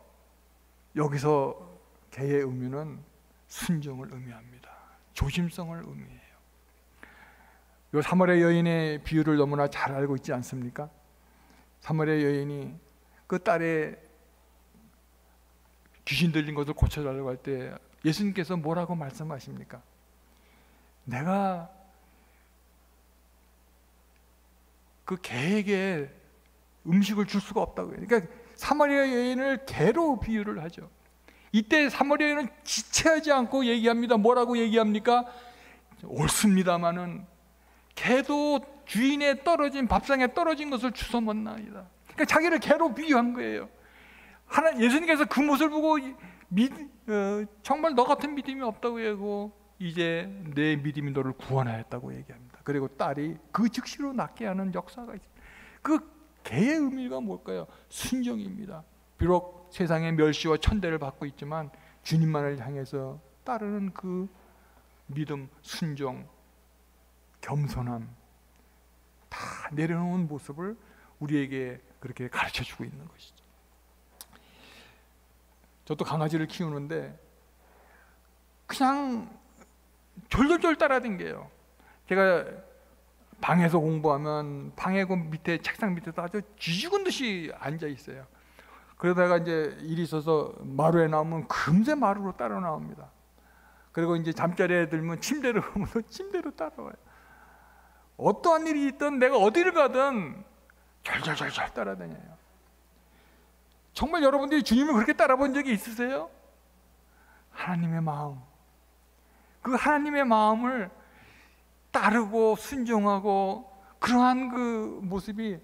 여기서 개의 의미는 순종을 의미합니다. 조심성을 의미해요. 요 사마리아 여인의 비유를 너무나 잘 알고 있지 않습니까? 사마리아 여인이 그 딸의 귀신 들린 것을 고쳐달라고 할 때 예수님께서 뭐라고 말씀하십니까? 내가 그 개에게 음식을 줄 수가 없다고 해요. 그러니까 사마리아 여인을 개로 비유를 하죠. 이때 사마리아 여인은 지체하지 않고 얘기합니다. 뭐라고 얘기합니까? 옳습니다마는 개도 주인의 떨어진 밥상에 떨어진 것을 주워 먹나이다. 그러니까 자기를 개로 비유한 거예요. 예수님께서 그 모습을 보고 정말 너 같은 믿음이 없다고 하고, 이제 내 믿음이 너를 구원하였다고 얘기합니다. 그리고 딸이 그 즉시로 낫게 하는 역사가 있습니다. 그 개의 의미가 뭘까요? 순종입니다. 비록 세상의 멸시와 천대를 받고 있지만 주님만을 향해서 따르는 그 믿음, 순종, 겸손함, 다 내려놓은 모습을 우리에게 그렇게 가르쳐주고 있는 것이죠. 저도 강아지를 키우는데 그냥 졸졸졸 따라댕겨요. 제가 방에서 공부하면 방에 밑에, 책상 밑에도 아주 쥐죽은 듯이 앉아 있어요. 그러다가 이제 일이 있어서 마루에 나오면 금세 마루로 따라 나옵니다. 그리고 이제 잠자리에 들면 침대로 오면 침대로 따라와요. 어떠한 일이 있든 내가 어디를 가든 절절절절 따라다녀요. 정말 여러분들이 주님을 그렇게 따라본 적이 있으세요? 하나님의 마음, 그 하나님의 마음을 따르고 순종하고, 그러한 그 모습이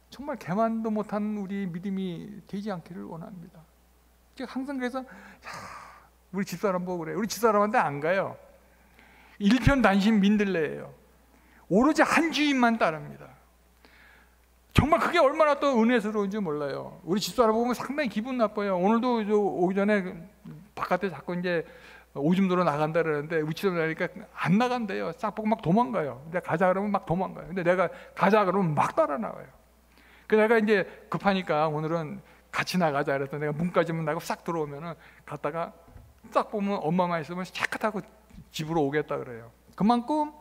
정말 개만도 못한 우리 믿음이 되지 않기를 원합니다. 제가 항상 그래서 우리 집사람 보고 그래요. 우리 집사람한테 안 가요. 일편단심 민들레예요. 오로지 한 주인만 따릅니다. 정말 그게 얼마나 또 은혜스러운지 몰라요. 우리 집사람 보면 상당히 기분 나빠요. 오늘도 오기 전에 바깥에 자꾸 이제 오줌 누러 나간다 그러는데, 우리 집사람 나니까 안 나간대요. 싹 보고 막 도망가요. 근데 가자 그러면 막 도망가요. 근데 내가 가자 그러면 막 따라 나와요. 그래서 내가 이제 급하니까 오늘은 같이 나가자 그래서 내가 문까지만 나가고 싹 들어오면은 갔다가 싹 보면 엄마만 있으면 깨끗하고 집으로 오겠다 그래요. 그만큼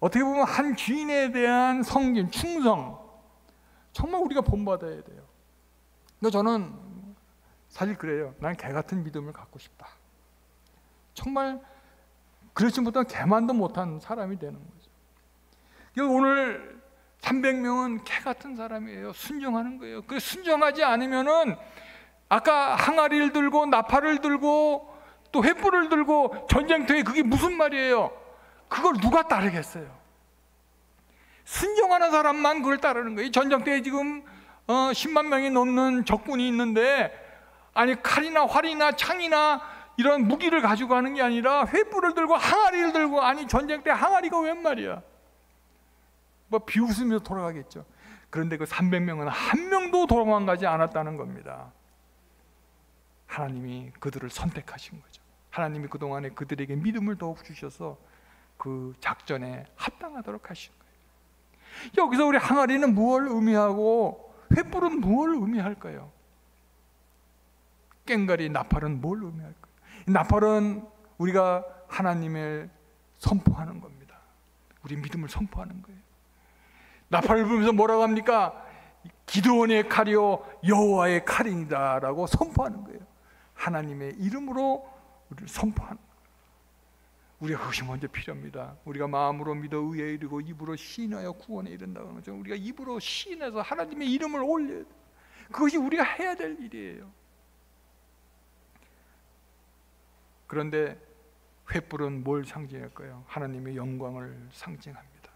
어떻게 보면 한 주인에 대한 섬김, 충성, 정말 우리가 본받아야 돼요. 근데 저는 사실 그래요. 난 개 같은 믿음을 갖고 싶다. 정말 그렇지 못한 개만도 못한 사람이 되는 거죠. 오늘 300명은 개 같은 사람이에요. 순종하는 거예요. 그 순종하지 않으면은 아까 항아리를 들고 나팔을 들고 또 횃불을 들고 전쟁터에 그게 무슨 말이에요? 그걸 누가 따르겠어요? 순종하는 사람만 그걸 따르는 거예요. 전쟁터에 지금 10만 명이 넘는 적군이 있는데, 아니 칼이나 활이나 창이나 이런 무기를 가지고 가는 게 아니라 횃불을 들고 항아리를 들고, 아니 전쟁 때 항아리가 웬 말이야? 뭐 비웃으면서 돌아가겠죠. 그런데 그 300명은 한 명도 도망가지 않았다는 겁니다. 하나님이 그들을 선택하신 거죠. 하나님이 그동안에 그들에게 믿음을 더욱 주셔서 그 작전에 합당하도록 하신 거예요. 여기서 우리 항아리는 무엇을 의미하고 횃불은 무엇을 의미할까요? 꽹과리 나팔은 뭘 의미할까요? 나팔은 우리가 하나님을 선포하는 겁니다. 우리 믿음을 선포하는 거예요. 나팔을 불면서 뭐라고 합니까? 기드온의 칼이요 여호와의 칼이다 라고 선포하는 거예요. 하나님의 이름으로 우리를 선포하는 거예요. 우리가 그것이 먼저 필요합니다. 우리가 마음으로 믿어 의에 이르고 입으로 시인하여 구원에 이른다는 거죠. 우리가 입으로 시인해서 하나님의 이름을 올려야 돼요. 그것이 우리가 해야 될 일이에요. 그런데 횃불은 뭘 상징할까요? 하나님의 영광을 상징합니다.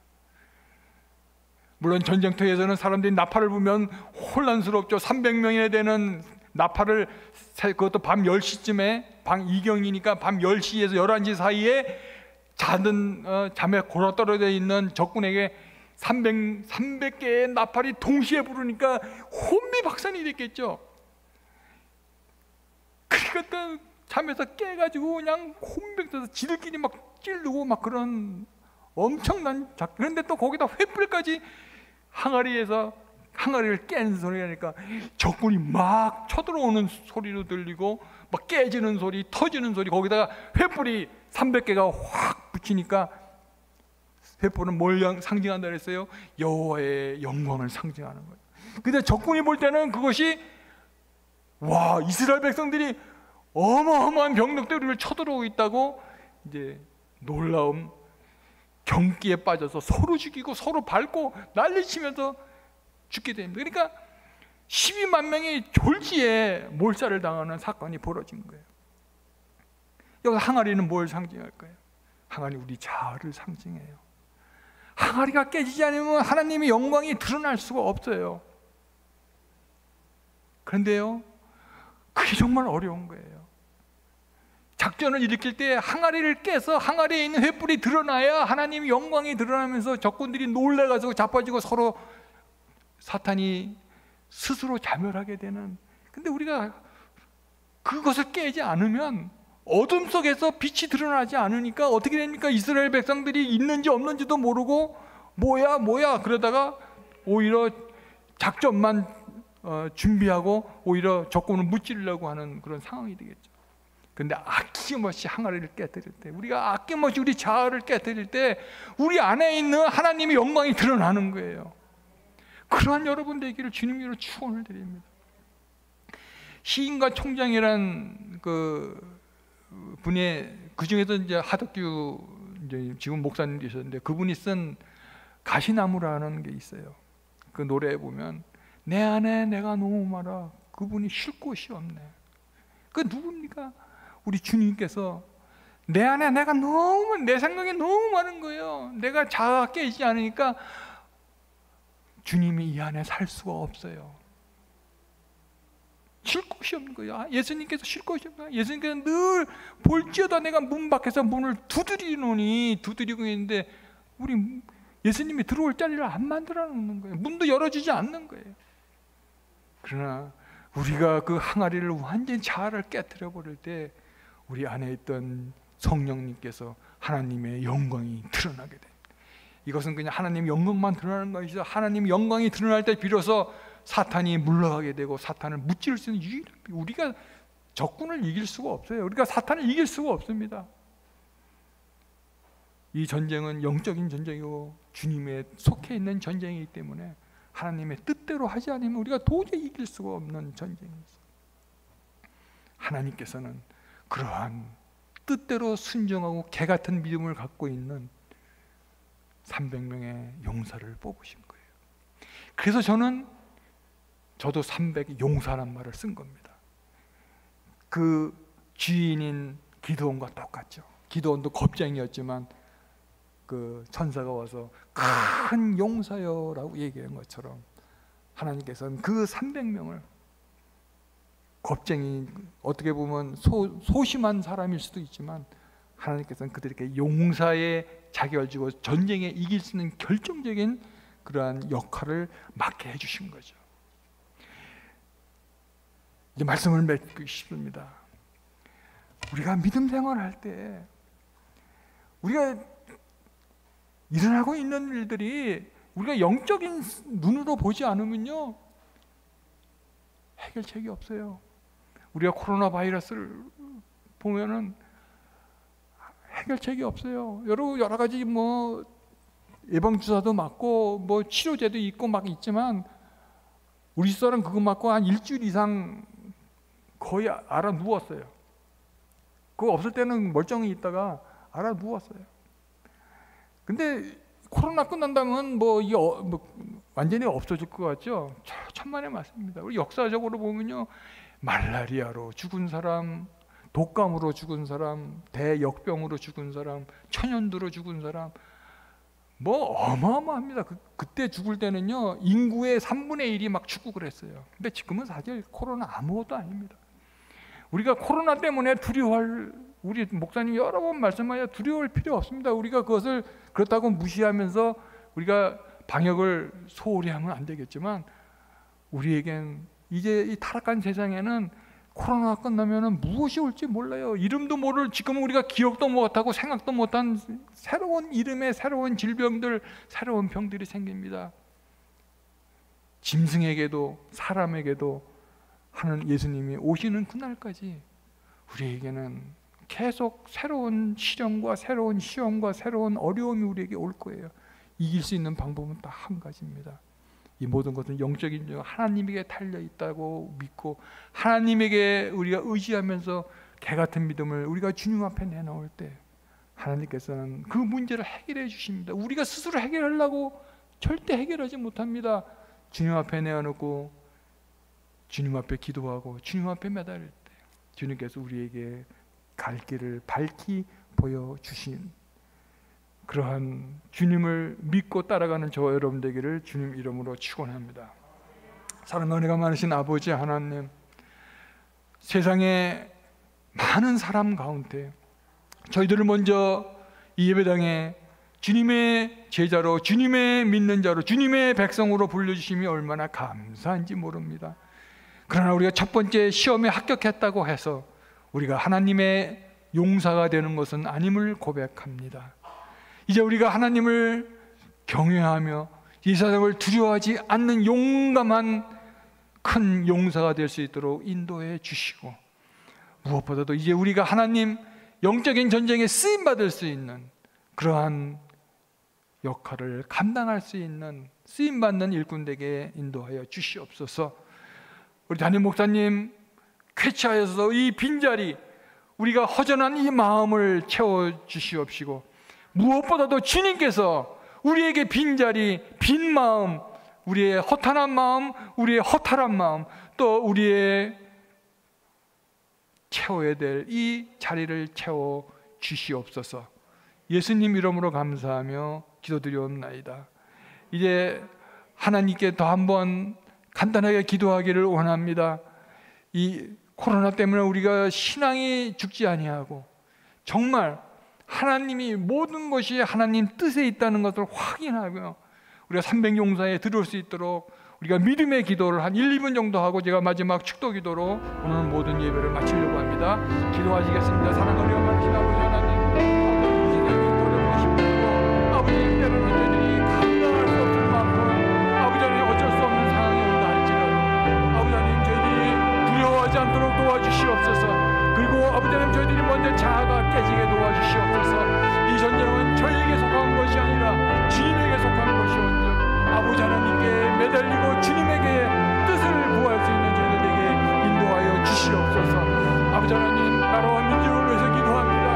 물론 전쟁터에서는 사람들이 나팔을 불면 혼란스럽죠. 300명이나 되는 나팔을, 그것도 밤 10시쯤에, 밤 2경이니까 밤 10시에서 11시 사이에 잠에 골아떨어져 있는 적군에게 300개의 나팔이 동시에 부르니까 혼미박산이 됐겠죠. 그러니까 잠에서 깨가지고 그냥 혼백돼서 지들끼리 막 찌르고 막 그런 엄청난 작전. 그런데 또 거기다 횃불까지 항아리를 깨는 소리가 나니까 적군이 막 쳐들어오는 소리도 들리고 막 깨지는 소리, 터지는 소리, 거기다가 횃불이 300개가 확 붙이니까, 횃불은 뭘 상징한다 그랬어요? 여호와의 영광을 상징하는 거예요. 근데 적군이 볼 때는 그것이, 와, 이스라엘 백성들이 어마어마한 병력들이 우리를 쳐들어오고 있다고 이제 놀라움, 경기에 빠져서 서로 죽이고 서로 밟고 난리치면서 죽게 됩니다. 그러니까 12만 명이 졸지에 몰살을 당하는 사건이 벌어진 거예요. 여기서 항아리는 뭘 상징할까요? 항아리 우리 자아를 상징해요. 항아리가 깨지지 않으면 하나님의 영광이 드러날 수가 없어요. 그런데요, 그게 정말 어려운 거예요. 작전을 일으킬 때 항아리를 깨서 항아리에 있는 횃불이 드러나야 하나님의 영광이 드러나면서 적군들이 놀라가지고 자빠지고 서로 사탄이 스스로 자멸하게 되는. 근데 우리가 그것을 깨지 않으면, 어둠 속에서 빛이 드러나지 않으니까 어떻게 됩니까? 이스라엘 백성들이 있는지 없는지도 모르고 뭐야 그러다가 오히려 작전만 준비하고 오히려 적군을 무찌르려고 하는 그런 상황이 되겠죠. 그런데 아낌없이 항아리를 깨뜨릴 때, 우리가 아낌없이 우리 자아를 깨뜨릴 때 우리 안에 있는 하나님의 영광이 드러나는 거예요. 그러한 여러분 되기를 주님으로 축원을 드립니다. 시인과 총장이란 그 분의, 그 중에서 이제 하덕규 이제 지금 목사님 되셨는데, 그분이 쓴 가시나무라는 게 있어요. 그 노래에 보면 내 안에 내가 너무 많아, 그분이 쉴 곳이 없네. 그 누굽니까? 우리 주님께서 내 안에 내가 너무, 내 생각이 너무 많은 거예요. 내가 자아가 깨지지 않으니까 주님이 이 안에 살 수가 없어요. 쉴 곳이 없는 거예요. 예수님께서 쉴 곳이 없어요. 예수님께서 늘 볼지어다 내가 문 밖에서 문을 두드리고 있는데, 우리 예수님이 들어올 자리를 안 만들어 놓는 거예요. 문도 열어주지 않는 거예요. 그러나 우리가 그 항아리를 완전히 자아를 깨뜨려 버릴 때 우리 안에 있던 성령님께서 하나님의 영광이 드러나게 됩니다. 이것은 그냥 하나님의 영광만 드러나는 것이 아니라 하나님의 영광이 드러날 때 비로소 사탄이 물러가게 되고 사탄을 무찌를 수 있는 유일한, 우리가 적군을 이길 수가 없어요. 우리가 사탄을 이길 수가 없습니다. 이 전쟁은 영적인 전쟁이고 주님의 속해 있는 전쟁이기 때문에 하나님의 뜻대로 하지 않으면 우리가 도저히 이길 수가 없는 전쟁이죠. 하나님께서는 그러한 뜻대로 순종하고 개 같은 믿음을 갖고 있는 300명의 용사를 뽑으신 거예요. 그래서 저도 300 용사란 말을 쓴 겁니다. 그 주인인 기드온과 똑같죠. 기드온도 겁쟁이였지만 그 천사가 와서 큰 용사여라고 얘기한 것처럼 하나님께서는 그 300명을 겁쟁이, 어떻게 보면 소심한 사람일 수도 있지만 하나님께서는 그들에게 용사의 자격을 주고 전쟁에 이길 수 있는 결정적인 그러한 역할을 맡게 해주신 거죠. 이제 말씀을 맺고 싶습니다. 우리가 믿음 생활할 때 우리가 일어나고 있는 일들이 우리가 영적인 눈으로 보지 않으면요 해결책이 없어요. 우리가 코로나 바이러스를 보면은 해결책이 없어요. 여러 가지 뭐 예방 주사도 맞고 뭐 치료제도 있고 막 있지만 우리 사람 그거 맞고 한 일주일 이상 거의 알아 누웠어요. 그거 없을 때는 멀쩡히 있다가 알아 누웠어요. 근데 코로나 끝난다면 뭐 이게 완전히 없어질 것 같죠? 천만의 말씀입니다. 우리 역사적으로 보면요, 말라리아로 죽은 사람, 독감으로 죽은 사람, 대역병으로 죽은 사람, 천연두로 죽은 사람, 뭐 어마어마합니다. 그때 죽을 때는요 인구의 3분의 1이 막 죽고 그랬어요. 근데 지금은 사실 코로나 아무것도 아닙니다. 우리가 코로나 때문에 우리 목사님 여러 번 말씀하여 두려울 필요 없습니다. 우리가 그것을 그렇다고 무시하면서 우리가 방역을 소홀히 하면 안 되겠지만 우리에겐 이제 이 타락한 세상에는 코로나가 끝나면 무엇이 올지 몰라요. 이름도 모를, 지금 우리가 기억도 못하고 생각도 못한 새로운 이름의 새로운 질병들, 새로운 병들이 생깁니다. 짐승에게도 사람에게도 하는 예수님이 오시는 그날까지 우리에게는 계속 새로운 시련과 새로운 시험과 새로운 어려움이 우리에게 올 거예요. 이길 수 있는 방법은 딱 한 가지입니다. 이 모든 것은 영적인 하나님에게 달려 있다고 믿고 하나님에게 우리가 의지하면서 개 같은 믿음을 우리가 주님 앞에 내놓을 때 하나님께서는 그 문제를 해결해 주십니다. 우리가 스스로 해결하려고 절대 해결하지 못합니다. 주님 앞에 내어놓고 주님 앞에 기도하고 주님 앞에 매달릴 때 주님께서 우리에게 갈 길을 밝히 보여주신 그러한 주님을 믿고 따라가는 저와 여러분 되기를 주님 이름으로 축원합니다. 사랑과 은혜가 많으신 아버지 하나님, 세상에 많은 사람 가운데 저희들을 먼저 이 예배당에 주님의 제자로, 주님의 믿는 자로, 주님의 백성으로 불러주심이 얼마나 감사한지 모릅니다. 그러나 우리가 첫 번째 시험에 합격했다고 해서 우리가 하나님의 용사가 되는 것은 아님을 고백합니다. 이제 우리가 하나님을 경외하며 이 세상을 두려워하지 않는 용감한 큰 용사가 될 수 있도록 인도해 주시고, 무엇보다도 이제 우리가 하나님 영적인 전쟁에 쓰임받을 수 있는 그러한 역할을 감당할 수 있는 쓰임받는 일꾼에게 인도하여 주시옵소서. 우리 담임 목사님 쾌차하여서 이 빈자리, 우리가 허전한 이 마음을 채워주시옵시고, 무엇보다도 주님께서 우리에게 빈자리, 빈 마음, 우리의 허탄한 마음, 우리의 허탈한 마음, 또 우리의 채워야 될 이 자리를 채워주시옵소서. 예수님 이름으로 감사하며 기도드리옵나이다. 이제 하나님께 더 한번 간단하게 기도하기를 원합니다. 이 코로나 때문에 우리가 신앙이 죽지 아니하고 정말 하나님이 모든 것이 하나님 뜻에 있다는 것을 확인하며 우리가 300용사에 들어올 수 있도록 우리가 믿음의 기도를 한 1, 2분 정도 하고 제가 마지막 축도 기도로 오늘 모든 예배를 마치려고 합니다. 기도하시겠습니다. 사랑과 은혜가 많으신 아버지 하나님, 아버지 때로는 저희들이 감당할 수 없을 만큼 아버지 하나님 어쩔 수 없는 상황이 온다 할지라도 아버지 하나님 저희들이 두려워하지 않도록 도와주시옵소서. 그리고 아버지 하나님 저희들이 먼저 자아가 깨지게 도와주시옵소서. 이 전쟁은 저희에게 속한 것이 아니라 주님에게 속한 것이온즉 아버지 하나님께 매달리고 주님에게 뜻을 구할 수 있는 저희들에게 인도하여 주시옵소서. 아버지 하나님, 나라와 민족을 위해서 기도합니다.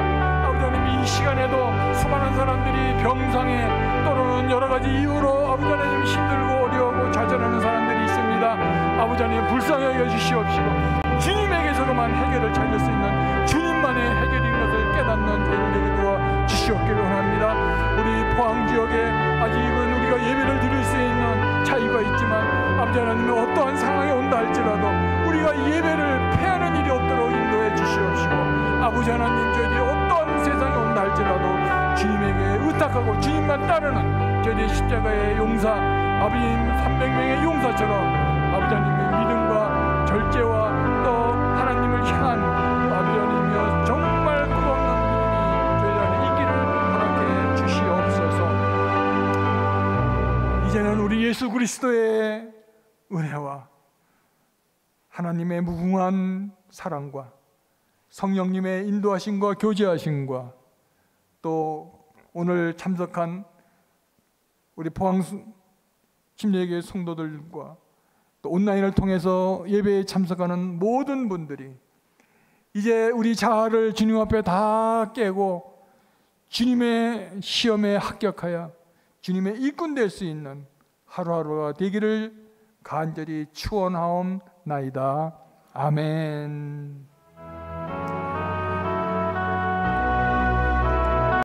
아버지 하나님, 이 시간에도 수많은 사람들이 병상에 또는 여러 가지 이유로 아버지 하나님 힘들고 어려워하고 좌절하는 사람들이 있습니다. 아버지 하나님, 불쌍히 여겨 주시옵시고 주님에게서만 해결을 찾을 수 있는 주님만의 해결인 것을 깨닫는 저희들에게 도와 주시옵기를 원합니다. 우리 포항 지역에 아직은 우리가 예배를 드릴 수 있는 차이가 있지만 아버지 하나님, 어떠한 상황이 온다 할지라도 우리가 예배를 패하는 일이 없도록 인도해 주시옵시고, 아버지 하나님, 저희들이 어떠한 세상이 온다 할지라도 주님에게 의탁하고 주님만 따르는 저희들의 십자가의 용사, 아버님 300명의 용사처럼 아버지 하나님의 믿음과 절제와 또 하나님을 향한 아버지 하나님이여 정말 끝없는 믿음이 저희 안에 있기를 허락해 주시옵소서. 이제는 우리 예수 그리스도의 은혜와 하나님의 무궁한 사랑과 성령님의 인도하심과 교제하심과 또 오늘 참석한 우리 포항 침례교회 성도들과 또 온라인을 통해서 예배에 참석하는 모든 분들이 이제 우리 자아를 주님 앞에 다 깨고 주님의 시험에 합격하여 주님의 일꾼 될 수 있는 하루하루가 되기를 간절히 축원하옵나이다. 아멘.